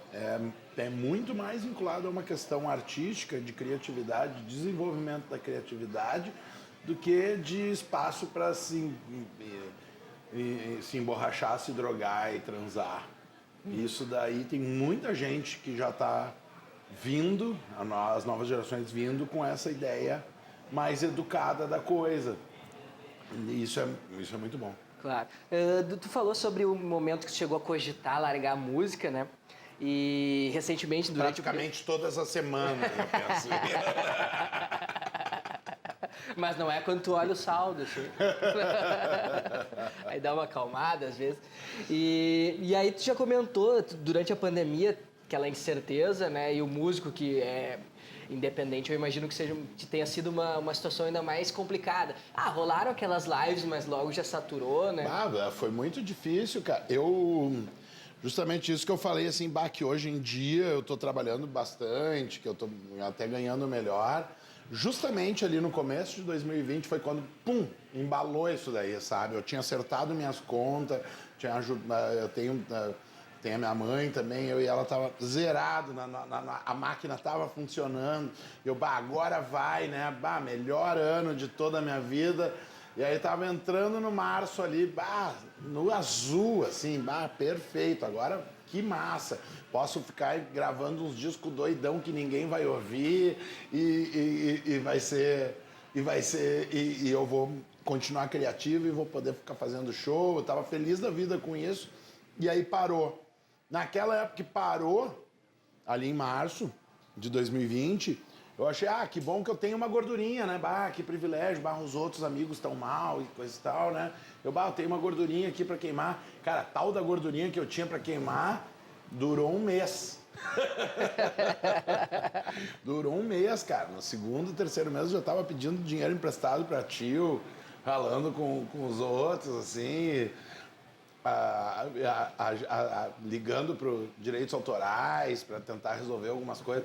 muito mais vinculado a uma questão artística, de criatividade, de desenvolvimento da criatividade, do que de espaço para se emborrachar, se drogar e transar. Isso daí tem muita gente que já está vindo, as novas gerações vindo com essa ideia mais educada da coisa. Isso é muito bom. Claro. Tu falou sobre o momento que tu chegou a cogitar largar a música, né? E recentemente, durante praticamente todas as semanas, eu penso. Mas não é quando tu olha o saldo, assim. Aí dá uma acalmada, às vezes. E aí tu já comentou, durante a pandemia, aquela incerteza, né? E o músico que é independente, eu imagino que tenha sido uma situação ainda mais complicada. Rolaram aquelas lives, mas logo já saturou, né? Foi muito difícil, cara. Justamente isso que eu falei, assim, que hoje em dia eu tô trabalhando bastante, que eu tô até ganhando melhor. Justamente ali no começo de 2020 foi quando, embalou isso daí, sabe? Eu tinha acertado minhas contas, eu tenho a minha mãe também, eu e ela tava zerado, a máquina tava funcionando. Agora vai, né? Melhor ano de toda a minha vida. E aí tava entrando no março ali, no azul, assim, perfeito. Agora, que massa. Posso ficar gravando uns discos doidão que ninguém vai ouvir e eu vou continuar criativo e vou poder ficar fazendo show. Eu tava feliz da vida com isso. E aí parou. Naquela época que parou, ali em março de 2020, eu achei, que bom que eu tenho uma gordurinha, né? Que privilégio, os outros amigos estão mal e coisa e tal, né? Eu tenho uma gordurinha aqui pra queimar. Cara, tal da gordurinha que eu tinha pra queimar durou um mês. Durou um mês, cara. No segundo, terceiro mês eu já tava pedindo dinheiro emprestado pra tio, ralando com os outros, assim... ligando para os direitos autorais, para tentar resolver algumas coisas.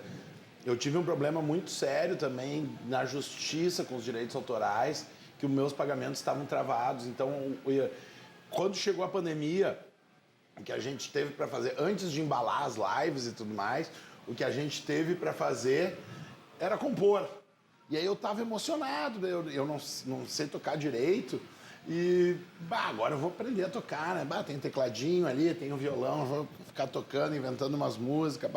Eu tive um problema muito sério também na justiça com os direitos autorais, que os meus pagamentos estavam travados. Então, quando chegou a pandemia, o que a gente teve para fazer, antes de embalar as lives e tudo mais, o que a gente teve para fazer era compor. E aí eu estava emocionado, eu não sei tocar direito. E, agora eu vou aprender a tocar, né? Tem um tecladinho ali, tem um violão, vou ficar tocando, inventando umas músicas.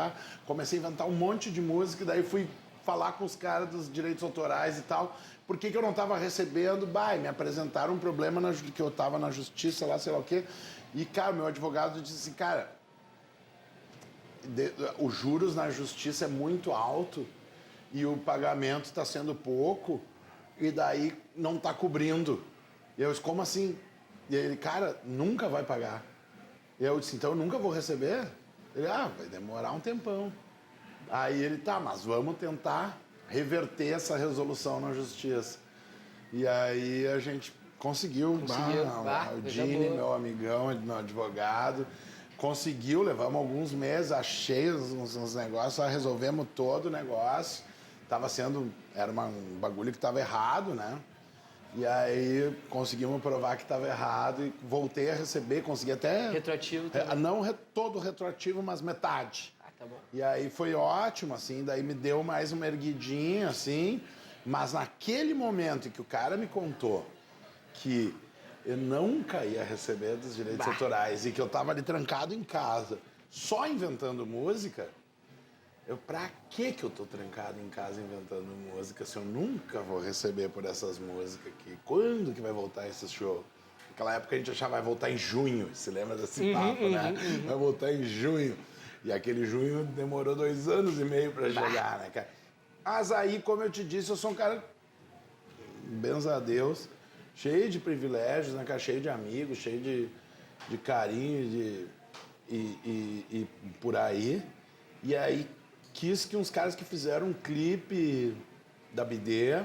Comecei a inventar um monte de música, e daí fui falar com os caras dos direitos autorais e tal. Por que eu não estava recebendo? Me apresentaram um problema que eu estava na justiça lá, sei lá o quê. E, cara, meu advogado disse assim, cara, os juros na justiça é muito alto e o pagamento está sendo pouco e daí não está cobrindo. E eu disse, como assim? E ele, cara, nunca vai pagar. E eu disse, então eu nunca vou receber? Ele, vai demorar um tempão. Aí ele, mas vamos tentar reverter essa resolução na justiça. E aí a gente conseguiu. O Dini, meu amigão, meu advogado, conseguiu, levamos alguns meses, achei uns negócios, resolvemos todo o negócio. Era um bagulho que estava errado, né? E aí conseguimos provar que estava errado e voltei a receber, consegui até... Retroativo também? Não todo retroativo, mas metade. Tá bom. E aí foi ótimo, assim, daí me deu mais uma erguidinha, assim, mas naquele momento em que o cara me contou que eu nunca ia receber dos direitos autorais e que eu tava ali trancado em casa, só inventando música... pra que eu tô trancado em casa inventando música se eu nunca vou receber por essas músicas aqui? Quando que vai voltar esse show? Naquela época a gente achava que vai voltar em junho, se lembra desse papo, né? Vai voltar em junho. E aquele junho demorou 2 anos e meio para chegar, né, cara? Mas aí, como eu te disse, eu sou um cara, benza a Deus, cheio de privilégios, né, cara? Cheio de amigos, cheio de carinho e por aí. E aí quis que uns caras que fizeram um clipe da BD,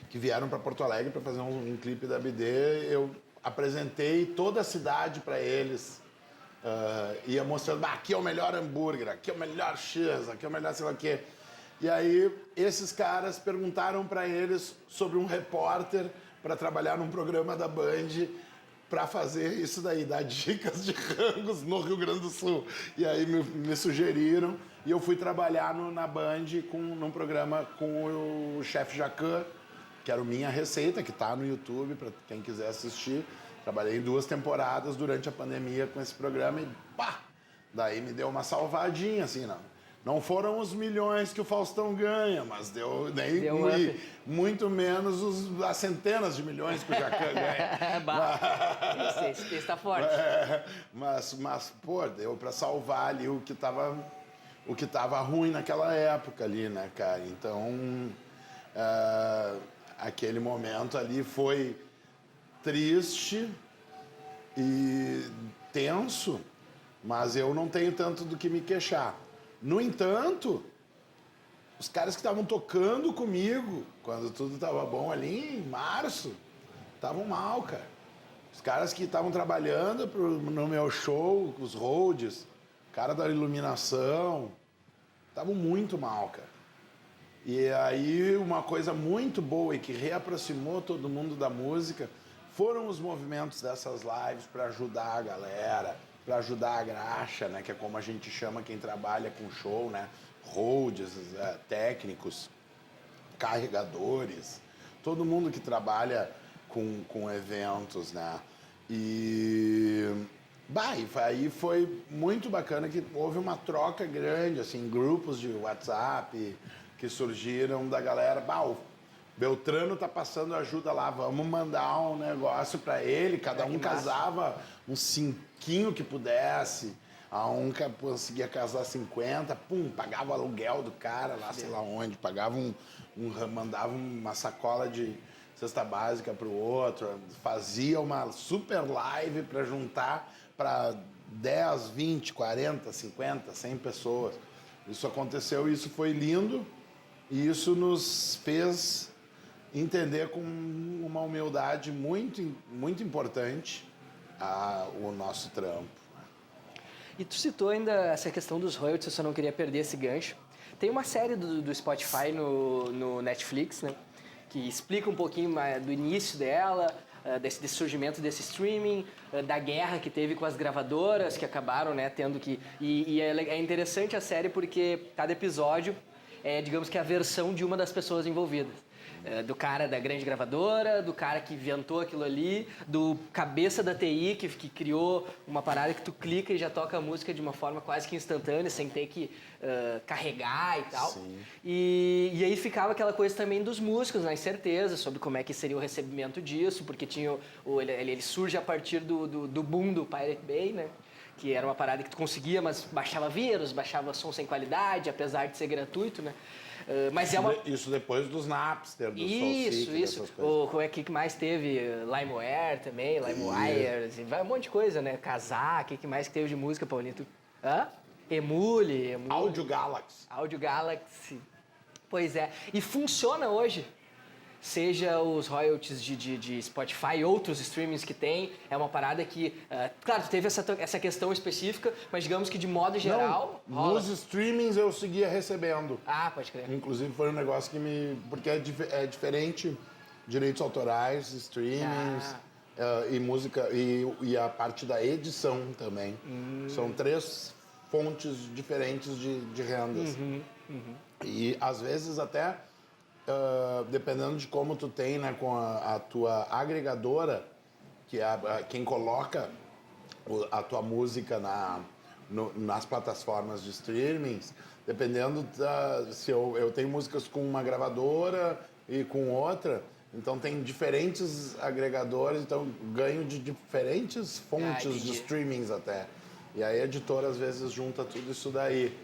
que vieram para Porto Alegre para fazer um clipe da BD, eu apresentei toda a cidade para eles. Ia mostrando, aqui é o melhor hambúrguer, aqui é o melhor X, aqui é o melhor sei lá o quê. E aí esses caras perguntaram para eles sobre um repórter para trabalhar num programa da Band para fazer isso daí, dar dicas de rangos no Rio Grande do Sul. E aí me sugeriram e eu fui trabalhar na Band num programa com o chefe Jacan, que era o Minha Receita, que está no YouTube para quem quiser assistir. Trabalhei 2 temporadas durante a pandemia com esse programa e pá! Daí me deu uma salvadinha, assim, não foram os milhões que o Faustão ganha, mas deu muito menos as centenas de milhões que o Jacan ganha. Esse está forte. Mas, pô, deu para salvar ali o que tava ruim naquela época ali, né, cara? Então, aquele momento ali foi triste e tenso, mas eu não tenho tanto do que me queixar. No entanto, os caras que estavam tocando comigo, quando tudo estava bom ali em março, estavam mal, cara. Os caras que estavam trabalhando no meu show, os roadies, o cara da iluminação, estavam muito mal, cara. E aí uma coisa muito boa e que reaproximou todo mundo da música foram os movimentos dessas lives para ajudar a galera, para ajudar a graxa, né, que é como a gente chama quem trabalha com show, né, roadies, técnicos, carregadores, todo mundo que trabalha com eventos, né, e aí foi muito bacana que houve uma troca grande, assim, grupos de WhatsApp que surgiram da galera, o Beltrano tá passando ajuda lá, vamos mandar um negócio para ele, cada um casava um cinquinho que pudesse, a um conseguia casar 50, pagava o aluguel do cara lá, sei lá onde, mandava uma sacola de cesta básica pro outro, fazia uma super live para juntar para 10, 20, 40, 50, 100 pessoas. Isso aconteceu, isso foi lindo e isso nos fez entender com uma humildade muito, muito importante o nosso trampo. E tu citou ainda essa questão dos royalties, eu só não queria perder esse gancho. Tem uma série do Spotify no Netflix, né, que explica um pouquinho mais do início dela, desse surgimento desse streaming, da guerra que teve com as gravadoras, que acabaram, né, tendo que... E é interessante a série porque cada episódio é, digamos que, a versão de uma das pessoas envolvidas. Do cara da grande gravadora, do cara que inventou aquilo ali, do cabeça da TI que criou uma parada que tu clica e já toca a música de uma forma quase que instantânea, sem ter que carregar e tal. E aí ficava aquela coisa também dos músicos, na incerteza sobre como é que seria o recebimento disso, porque tinha ele surge a partir do boom do Pirate Bay, né? Que era uma parada que tu conseguia, mas baixava vírus, baixava som sem qualidade, apesar de ser gratuito, né? Mas isso depois dos Napster, do Isso. Como é que mais teve? LimeWire também, LimeWire, um monte de coisa, né? Kazaa, o que mais que teve de música, Paulito? Emule. Audio Galaxy. Audio Galaxy. Pois é. E funciona hoje. Seja os royalties de Spotify e outros streamings que tem, é uma parada que, claro, teve essa questão específica, mas digamos que de modo geral... Não, nos streamings eu seguia recebendo. Pode crer. Inclusive foi um negócio que porque é diferente, direitos autorais, streamings e música, e a parte da edição também. São 3 fontes diferentes de rendas. E às vezes até... dependendo de como tu tem, né, com a tua agregadora, que é quem coloca a tua música nas plataformas de streamings, dependendo se eu tenho músicas com uma gravadora e com outra, então tem diferentes agregadores, então ganho de diferentes fontes de streamings até. E a editora, às vezes, junta tudo isso daí.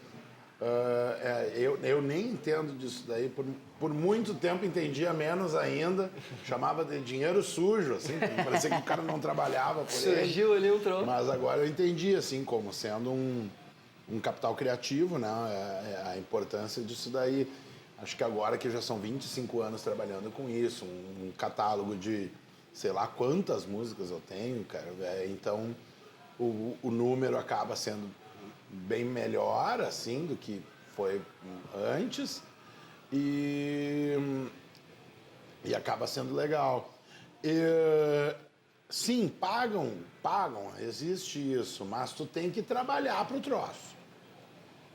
Eu nem entendo disso daí, por muito tempo entendia menos ainda, chamava de dinheiro sujo, assim, parecia que o cara não trabalhava por ele. Surgiu ali um troco. Mas agora eu entendi, assim, como sendo um capital criativo, né, a importância disso daí. Acho que agora que já são 25 anos trabalhando com isso, um catálogo de sei lá quantas músicas eu tenho, cara, então o número acaba sendo bem melhor, assim, do que foi antes e acaba sendo legal. Sim, pagam, existe isso, mas tu tem que trabalhar pro troço.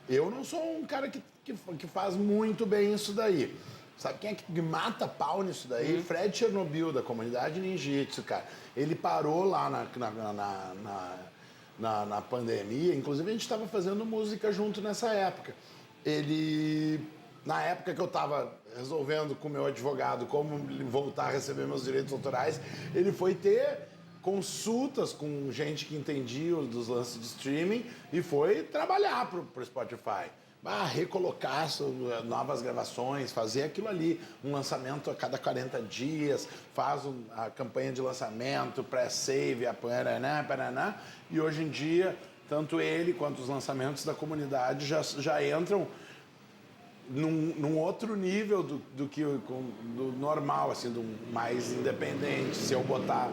Eu não sou um cara que faz muito bem isso daí. Sabe quem é que mata pau nisso daí? Fred Chernobyl, da comunidade ninjitsu, cara. Ele parou lá na pandemia, inclusive a gente estava fazendo música junto nessa época. Ele, na época que eu estava resolvendo com o meu advogado como voltar a receber meus direitos autorais, ele foi ter consultas com gente que entendia dos lances de streaming e foi trabalhar pro Spotify. Recolocar novas gravações, fazer aquilo ali, um lançamento a cada 40 dias, faz a campanha de lançamento, pré-save, paraná, e hoje em dia, tanto ele quanto os lançamentos da comunidade já entram num outro nível do que do normal, assim, do mais independente, se eu botar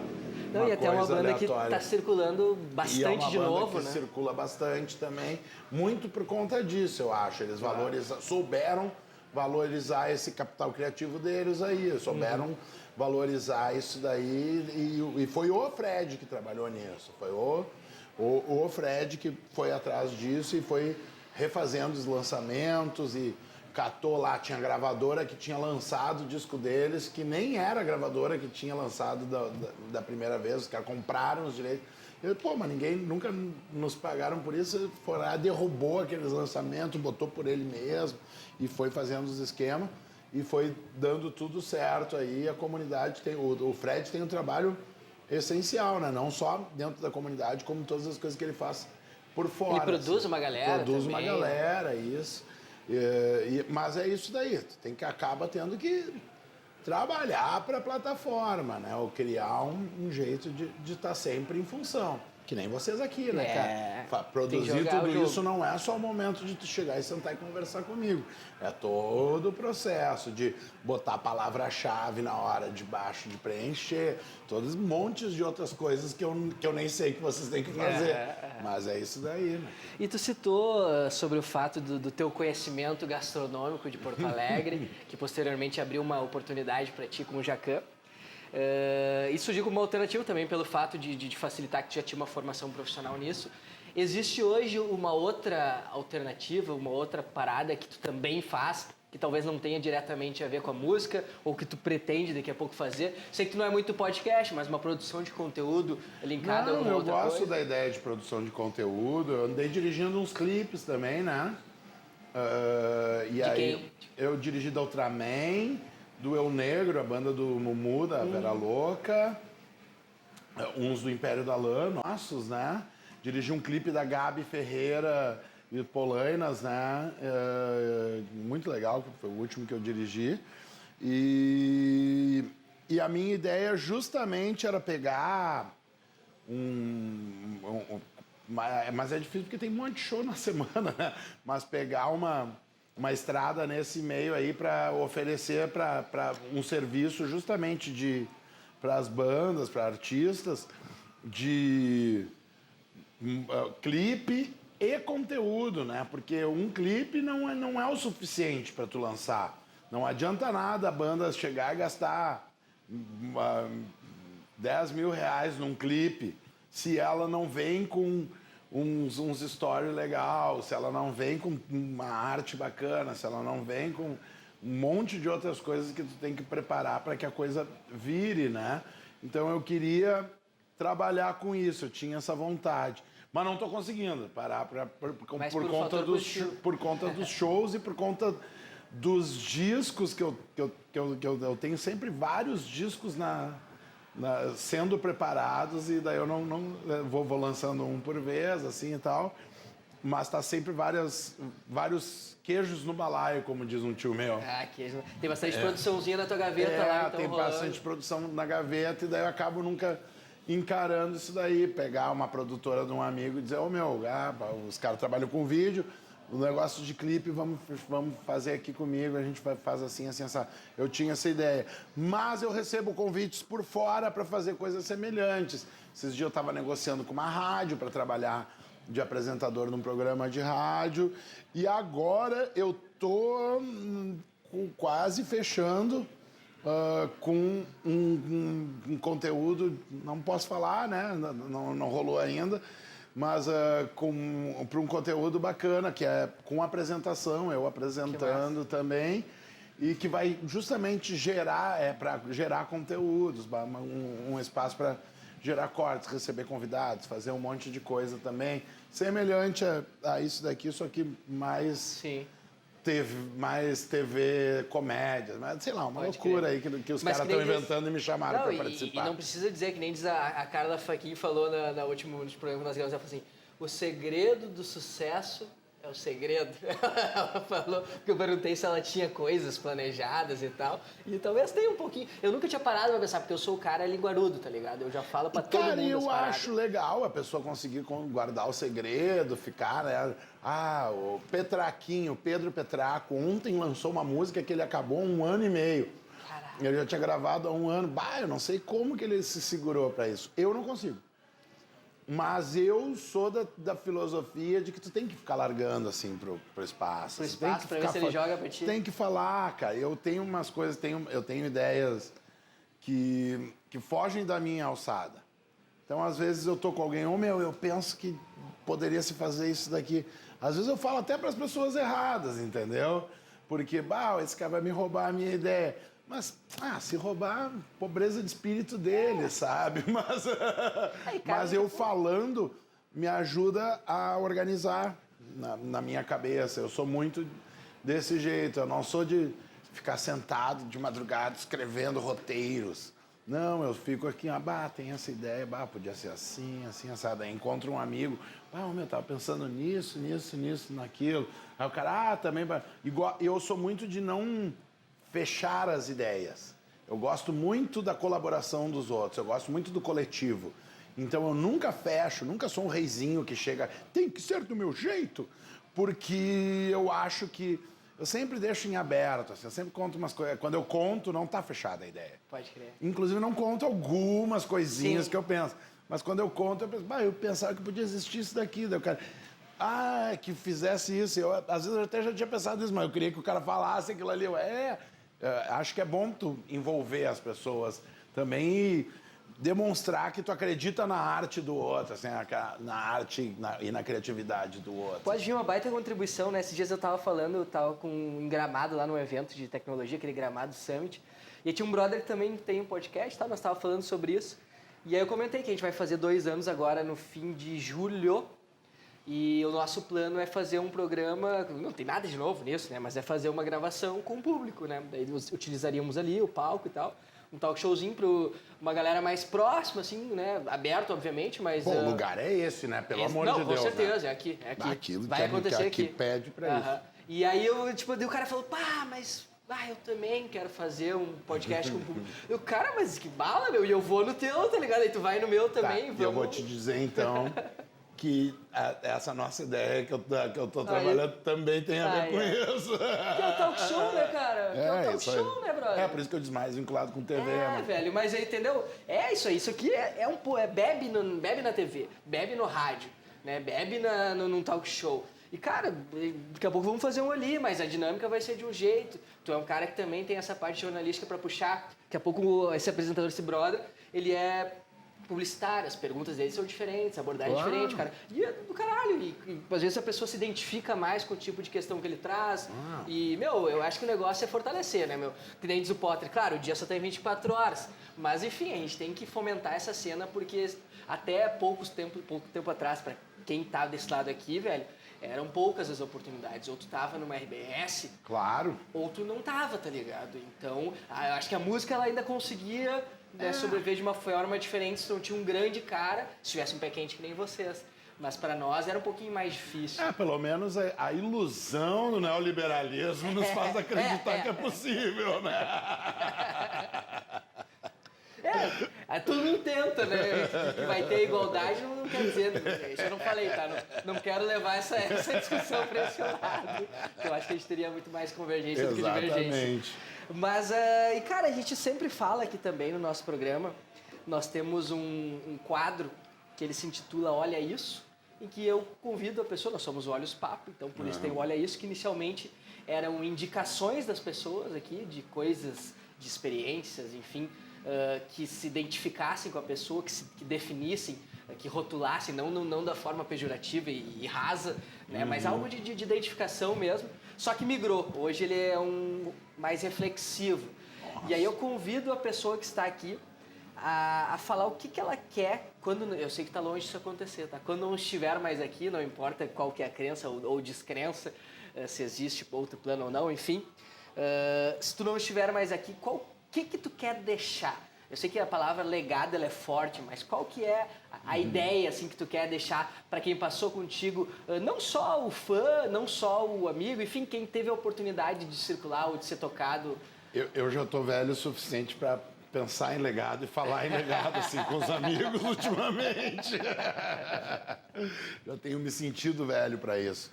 Não, e até uma banda aleatória. que está circulando bastante de novo, que né? circula bastante também, muito por conta disso, eu acho. Eles souberam valorizar esse capital criativo deles aí, souberam valorizar isso daí e foi o Fred que trabalhou nisso, foi o Fred que foi atrás disso e foi refazendo os lançamentos e catou lá, tinha gravadora que tinha lançado o disco deles, que nem era a gravadora que tinha lançado da primeira vez, os caras compraram os direitos. Mas ninguém nunca nos pagaram por isso, foi lá, derrubou aqueles lançamentos, botou por ele mesmo e foi fazendo os esquemas e foi dando tudo certo aí. A comunidade tem, o Fred tem um trabalho essencial, né? Não só dentro da comunidade, como todas as coisas que ele faz por fora. Ele produz uma galera Produz também, uma galera, isso. Mas é isso daí, tu acaba tendo que trabalhar para a plataforma, né? Ou criar um jeito de estar sempre em função. Que nem vocês aqui, né, cara? Produzir tudo isso não é só o momento de tu chegar e sentar e conversar comigo. É todo o processo de botar a palavra-chave na hora de baixo, de preencher, todos montes de outras coisas que eu nem sei que vocês têm que fazer. Mas é isso daí, né? E tu citou sobre o fato do teu conhecimento gastronômico de Porto Alegre, que posteriormente abriu uma oportunidade para ti como Jacan. Isso eu digo uma alternativa também pelo fato de facilitar que tu já tinha uma formação profissional nisso. Existe hoje uma outra alternativa, uma outra parada que tu também faz, que talvez não tenha diretamente a ver com a música, ou que tu pretende daqui a pouco fazer? Sei que tu não é muito podcast, mas uma produção de conteúdo linkada a alguma outra coisa. Eu gosto da ideia de produção de conteúdo. Eu andei dirigindo uns clipes também, né? De quem? Eu dirigi da Ultraman, do Eu Negro, a banda do Mumu, da Vera Louca, uns do Império da Lã, nossos, né? Dirigi um clipe da Gabi Ferreira e Polainas, né? Muito legal, que foi o último que eu dirigi. E a minha ideia justamente era pegar mas é difícil porque tem um monte de show na semana, né? Mas pegar uma estrada nesse meio aí para oferecer para um serviço justamente para as bandas, para artistas, de clipe e conteúdo, né? Porque um clipe não é o suficiente para tu lançar. Não adianta nada a banda chegar e gastar 10 mil reais num clipe se ela não vem com uns stories legal, se ela não vem com uma arte bacana, se ela não vem com um monte de outras coisas que tu tem que preparar para que a coisa vire, né? Então eu queria trabalhar com isso, eu tinha essa vontade. Mas não estou conseguindo parar por conta dos shows e por conta dos discos que eu tenho sempre vários discos sendo preparados, e daí eu não vou lançando um por vez, assim e tal, mas tá sempre vários queijos no balaio, como diz um tio meu. Ah, queijo. Tem bastante produçãozinha na tua gaveta lá, então tem rolando. bastante produção na gaveta, e daí eu acabo nunca encarando isso daí, pegar uma produtora de um amigo e dizer, os caras trabalham com vídeo, o negócio de clipe, vamos fazer aqui comigo, a gente faz assim, assim. Eu tinha essa ideia. Mas eu recebo convites por fora para fazer coisas semelhantes. Esses dias eu estava negociando com uma rádio para trabalhar de apresentador num programa de rádio. E agora eu tô quase fechando com um conteúdo, não posso falar, né? Não rolou ainda. Mas para um conteúdo bacana, que é com apresentação, eu apresentando também, e que vai justamente para gerar conteúdos, um espaço para gerar cortes, receber convidados, fazer um monte de coisa também, semelhante a isso daqui, só que mais... Sim. Mais TV, comédia, mas sei lá, uma loucura aí que os caras estão inventando e me chamaram para participar. E não precisa dizer que nem diz a Carla Fachin falou na última programa das Galas, ela falou assim, o segredo do sucesso é o segredo. Ela falou, porque eu perguntei se ela tinha coisas planejadas e tal, e talvez tenha um pouquinho. Eu nunca tinha parado pra pensar, porque eu sou o cara linguarudo, tá ligado? Eu já falo pra todo mundo. Cara, eu acho legal a pessoa conseguir guardar o segredo, ficar, né? O Petraquinho, Pedro Petraco, ontem lançou uma música que ele acabou há 1 ano e meio. Caraca. Eu já tinha gravado há 1 ano. Eu não sei como que ele se segurou pra isso. Eu não consigo. Mas eu sou da filosofia de que tu tem que ficar largando, assim, pro espaço. Pro espaço, pra ver se ele joga pra ti. Tem que falar, cara. Eu tenho umas coisas, eu tenho ideias que fogem da minha alçada. Então, às vezes, eu tô com alguém, eu penso que poderia se fazer isso daqui. Às vezes eu falo até para as pessoas erradas, entendeu? Porque, esse cara vai me roubar a minha ideia. Mas, se roubar, pobreza de espírito dele, sabe? Mas eu falando me ajuda a organizar na minha cabeça. Eu sou muito desse jeito. Eu não sou de ficar sentado de madrugada escrevendo roteiros. Não, eu fico aqui, tem essa ideia, podia ser assim, assim, assado. Aí encontro um amigo, eu tava pensando nisso, naquilo. Aí o cara, também... Igual, eu sou muito de não fechar as ideias. Eu gosto muito da colaboração dos outros, eu gosto muito do coletivo. Então eu nunca fecho, nunca sou um reizinho que chega, tem que ser do meu jeito, porque eu acho que eu sempre deixo em aberto, assim, eu sempre conto umas coisas. Quando eu conto, não tá fechada a ideia. Pode crer. Inclusive, não conto algumas coisinhas que eu penso. Mas quando eu conto, eu penso, eu pensava que podia existir isso daqui. Daí o cara, que fizesse isso. Às vezes eu até já tinha pensado isso, mas eu queria que o cara falasse aquilo ali. Acho que é bom tu envolver as pessoas também e demonstrar que tu acredita na arte do outro, assim, na arte e na criatividade do outro. Pode vir uma baita contribuição, né? Esses dias eu tava com um Gramado lá num evento de tecnologia, aquele Gramado Summit, e aí tinha um brother que também tem um podcast, nós tava falando sobre isso, e aí eu comentei que a gente vai fazer 2 anos agora no fim de julho, e o nosso plano é fazer um programa, não tem nada de novo nisso, né? Mas é fazer uma gravação com o público, né? Daí utilizaríamos ali o palco e tal, um talk showzinho para uma galera mais próxima, assim, né? Aberto, obviamente, mas... O lugar é esse, né? Pelo amor de Deus. Não, com certeza, né? é aqui. Aquilo vai acontecer aqui. Pede pra isso. E aí daí o cara falou, mas... eu também quero fazer um podcast com o público. Eu, cara, mas que bala, meu, e eu vou no teu, tá ligado? Aí tu vai no meu também, vamos... E eu vou te dizer, então... que essa nossa ideia que eu tô trabalhando também tem a ver com isso. Que é o talk show, né, cara? Que é o talk show, né, brother? Por isso que eu disse mais vinculado com TV. Velho, mas aí, entendeu? É isso aí, isso aqui bebe na TV, bebe no rádio, né? Bebe num talk show. E, cara, daqui a pouco vamos fazer um ali, mas a dinâmica vai ser de um jeito. Tu é um cara que também tem essa parte jornalística pra puxar. Daqui a pouco esse apresentador, esse brother, ele é publicitário, as perguntas dele são diferentes, a abordagem é diferente, cara. E é do caralho. E às vezes a pessoa se identifica mais com o tipo de questão que ele traz. E, eu acho que o negócio é fortalecer, né, meu? Que nem diz o Potter, claro, o dia só tem 24 horas. Mas, enfim, a gente tem que fomentar essa cena, porque até pouco tempo atrás, pra quem tá desse lado aqui, velho, eram poucas as oportunidades. Ou tu tava numa RBS... Claro. Ou tu não tava, tá ligado? Então, eu acho que a música ela ainda conseguia né, sobreviver de uma forma diferente se não tinha um grande cara, se tivesse um pé quente que nem vocês. Mas para nós era um pouquinho mais difícil. Pelo menos a ilusão do neoliberalismo nos faz acreditar que é possível, né? Todo mundo tenta, né? Que vai ter igualdade não quer dizer, isso eu não falei, tá? Não quero levar essa discussão para esse lado, porque eu acho que a gente teria muito mais convergência do que divergência. Mas, cara, a gente sempre fala aqui também no nosso programa, nós temos um quadro que ele se intitula Olha Isso, em que eu convido a pessoa, nós somos o Olhos Papo, então por isso tem o Olha Isso, que inicialmente eram indicações das pessoas aqui, de coisas, de experiências, enfim, que se identificassem com a pessoa, que definissem, que rotulassem, não da forma pejorativa e rasa, né, mas algo de identificação mesmo, só que migrou. Hoje ele é mais reflexivo. Nossa. E aí eu convido a pessoa que está aqui a falar o que ela quer quando... Eu sei que está longe disso acontecer, tá? Quando não estiver mais aqui, não importa qual que é a crença ou descrença, se existe outro plano ou não, enfim. Se tu não estiver mais aqui, o que tu quer deixar? Eu sei que a palavra legado ela é forte, mas qual que é a ideia assim, que tu quer deixar para quem passou contigo? Não só o fã, não só o amigo, enfim, quem teve a oportunidade de circular ou de ser tocado. Eu já estou velho o suficiente para pensar em legado e falar em legado assim com os amigos ultimamente. Já tenho me sentido velho para isso.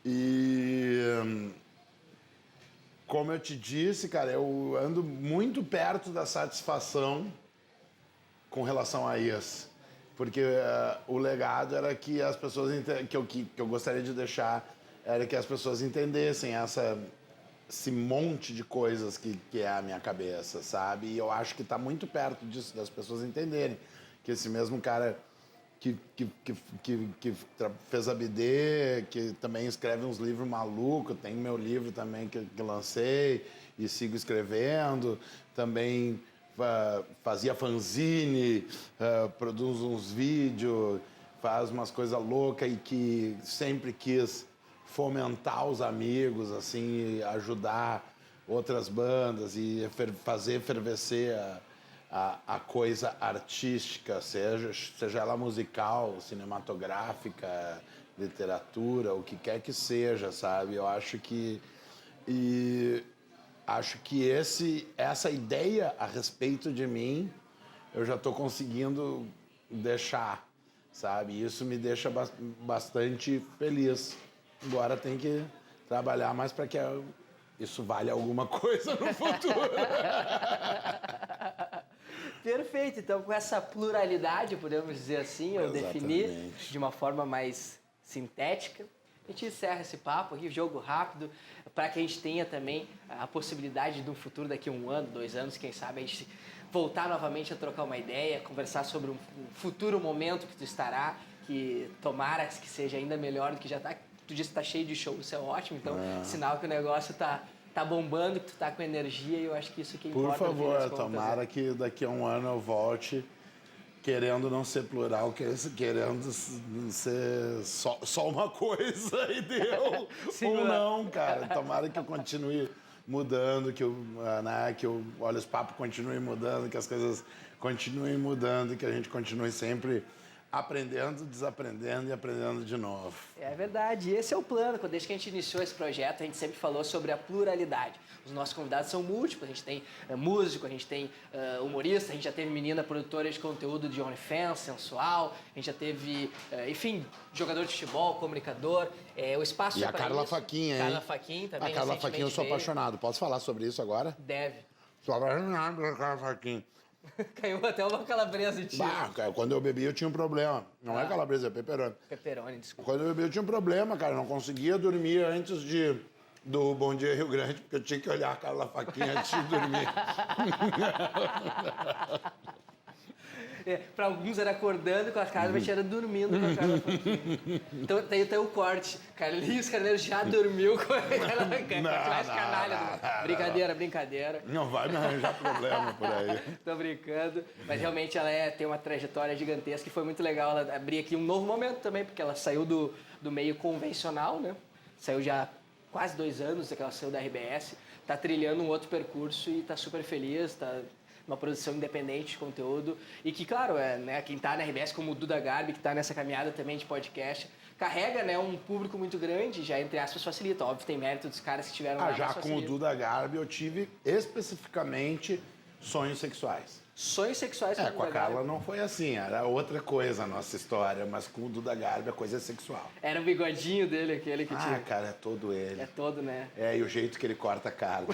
E como eu te disse, cara, eu ando muito perto da satisfação com relação a isso. Porque o legado era que as pessoas que eu gostaria de deixar era que as pessoas entendessem esse monte de coisas que é a minha cabeça, sabe? E eu acho que está muito perto disso, das pessoas entenderem que esse mesmo cara que fez a BD, que também escreve uns livros malucos, tem meu livro também que lancei e sigo escrevendo, também fazia fanzine, produz uns vídeos, faz umas coisas loucas e que sempre quis fomentar os amigos, assim, ajudar outras bandas e fazer efervescer a coisa artística, seja ela musical, cinematográfica, literatura, o que quer que seja, sabe? Eu acho que essa ideia a respeito de mim eu já estou conseguindo deixar, sabe? Isso me deixa bastante feliz. Agora tem que trabalhar mais para que isso valha alguma coisa no futuro. Perfeito. Então, com essa pluralidade, podemos dizer assim, ou definir de uma forma mais sintética, a gente encerra esse papo aqui, jogo rápido, para que a gente tenha também a possibilidade de um futuro daqui a 1 ano, 2 anos, quem sabe, a gente voltar novamente a trocar uma ideia, conversar sobre um futuro momento que tu estará, que tomara que seja ainda melhor do que já está. Tu disse que tá cheio de show, isso é ótimo, então sinal que o negócio tá bombando, que tu tá com energia, e eu acho que isso que importa. Por favor, tomara que daqui a 1 ano eu volte querendo não ser plural, querendo ser só uma coisa e deu. Ou não, cara. Tomara que eu continue mudando, que o Olhos Papo continue mudando, que as coisas continuem mudando, que a gente continue sempre aprendendo, desaprendendo e aprendendo de novo. É verdade. E esse é o plano. Desde que a gente iniciou esse projeto, a gente sempre falou sobre a pluralidade. Os nossos convidados são múltiplos. A gente tem músico, a gente tem humorista, a gente já teve menina produtora de conteúdo de OnlyFans, sensual, a gente já teve, enfim, jogador de futebol, comunicador. O espaço e a Carla Faquin, hein? Carla Faquin também. A Carla Faquin, eu sou apaixonado. Posso falar sobre isso agora? Deve. Sou apaixonado pela Carla Faquin. Caiu até uma calabresa de tiro. Quando eu bebi, eu tinha um problema. Não é calabresa, é pepperoni. Pepperoni, desculpa. Quando eu bebi, eu tinha um problema, cara. Eu não conseguia dormir antes do Bom Dia Rio Grande, porque eu tinha que olhar a Carla Faquin antes de dormir. Para alguns era acordando com a Carla, mas era dormindo com a Carla Faquin. Então tem até o corte. Carlinhos Carneiro já dormiu com a Carla Faquin. Brincadeira. Não vai me arranjar problema por aí. Tô brincando. Mas realmente ela tem uma trajetória gigantesca e foi muito legal ela abrir aqui um novo momento também, porque ela saiu do meio convencional, né? Saiu já quase 2 anos que ela saiu da RBS. Tá trilhando um outro percurso e tá super feliz, tá uma produção independente de conteúdo e que, claro, né, quem está na RBS, como o Duda Garbi, que está nessa caminhada também de podcast, carrega, né, um público muito grande, já entre aspas facilita. Óbvio, tem mérito dos caras que tiveram lá, Já mas com o facilita. Duda Garbi eu tive especificamente sonhos sexuais. Sonhos sexuais Com a Duda Carla Garbi. não foi assim, era outra coisa a nossa história, mas com o Duda Garbi a coisa é sexual. Era o bigodinho dele, aquele que tinha. Cara, é todo ele. É todo, né? E o jeito que ele corta a carne.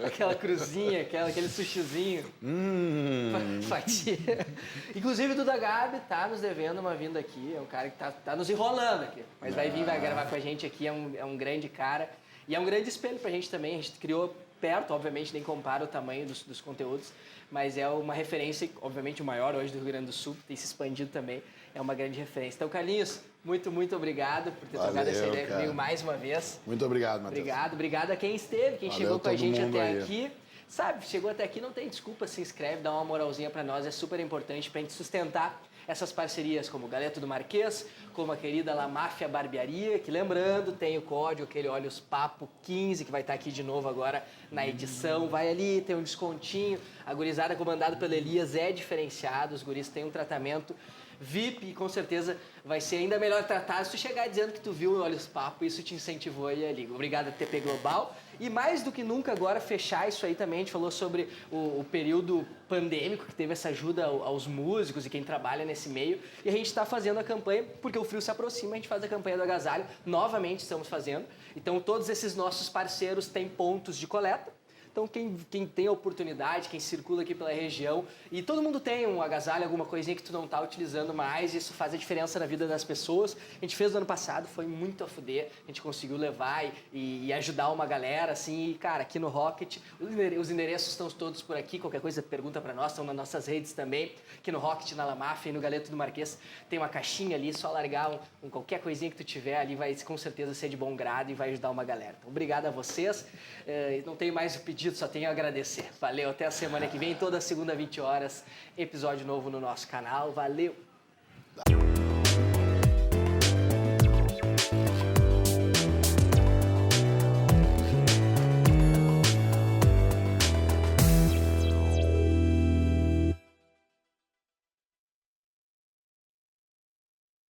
Aquela cruzinha, aquele sushizinho. Fatia. Inclusive, o Duda Garbi tá nos devendo uma vinda aqui. É um cara que tá nos enrolando aqui. Mas vai vir, vai gravar com a gente aqui. É um grande cara. E é um grande espelho pra gente também. A gente criou perto, obviamente, nem compara o tamanho dos conteúdos. Mas é uma referência, obviamente, o maior hoje do Rio Grande do Sul. Tem se expandido também. É uma grande referência. Então, Carlinhos, muito, muito obrigado por ter trocado essa ideia comigo mais uma vez. Muito obrigado, Matheus. Obrigado a quem esteve, quem chegou com a gente até aqui. Sabe, chegou até aqui, não tem desculpa, se inscreve, dá uma moralzinha pra nós, é super importante pra gente sustentar essas parcerias como o Galeto do Marquês, como a querida La Máfia Barbearia, que lembrando, tem o código, aquele Olhos Papo 15, que vai estar aqui de novo agora na edição. Vai ali, tem um descontinho. A gurizada comandada pelo Elias é diferenciado, os guris têm um tratamento VIP e com certeza vai ser ainda melhor tratado se tu chegar dizendo que tu viu o Olhos Papo, isso te incentivou aí ali. Obrigado a TP Global. E mais do que nunca agora, fechar isso aí também, a gente falou sobre o período pandêmico, que teve essa ajuda aos músicos e quem trabalha nesse meio. E a gente está fazendo a campanha, porque o frio se aproxima, a gente faz a campanha do agasalho, novamente estamos fazendo. Então todos esses nossos parceiros têm pontos de coleta. Então, quem tem a oportunidade, quem circula aqui pela região, e todo mundo tem um agasalho, alguma coisinha que tu não está utilizando mais, isso faz a diferença na vida das pessoas. A gente fez no ano passado, foi muito a fuder, a gente conseguiu levar e ajudar uma galera, assim, e, cara, aqui no Rocket, os endereços estão todos por aqui, qualquer coisa pergunta para nós, estão nas nossas redes também, aqui no Rocket, na La Máfia e no Galeto do Marquês, tem uma caixinha ali, só largar qualquer coisinha que tu tiver ali, vai com certeza ser de bom grado e vai ajudar uma galera. Então, obrigado a vocês, não tenho mais o pedido, só tenho a agradecer. Valeu, até a semana que vem, toda segunda, 20 horas, episódio novo no nosso canal. Valeu!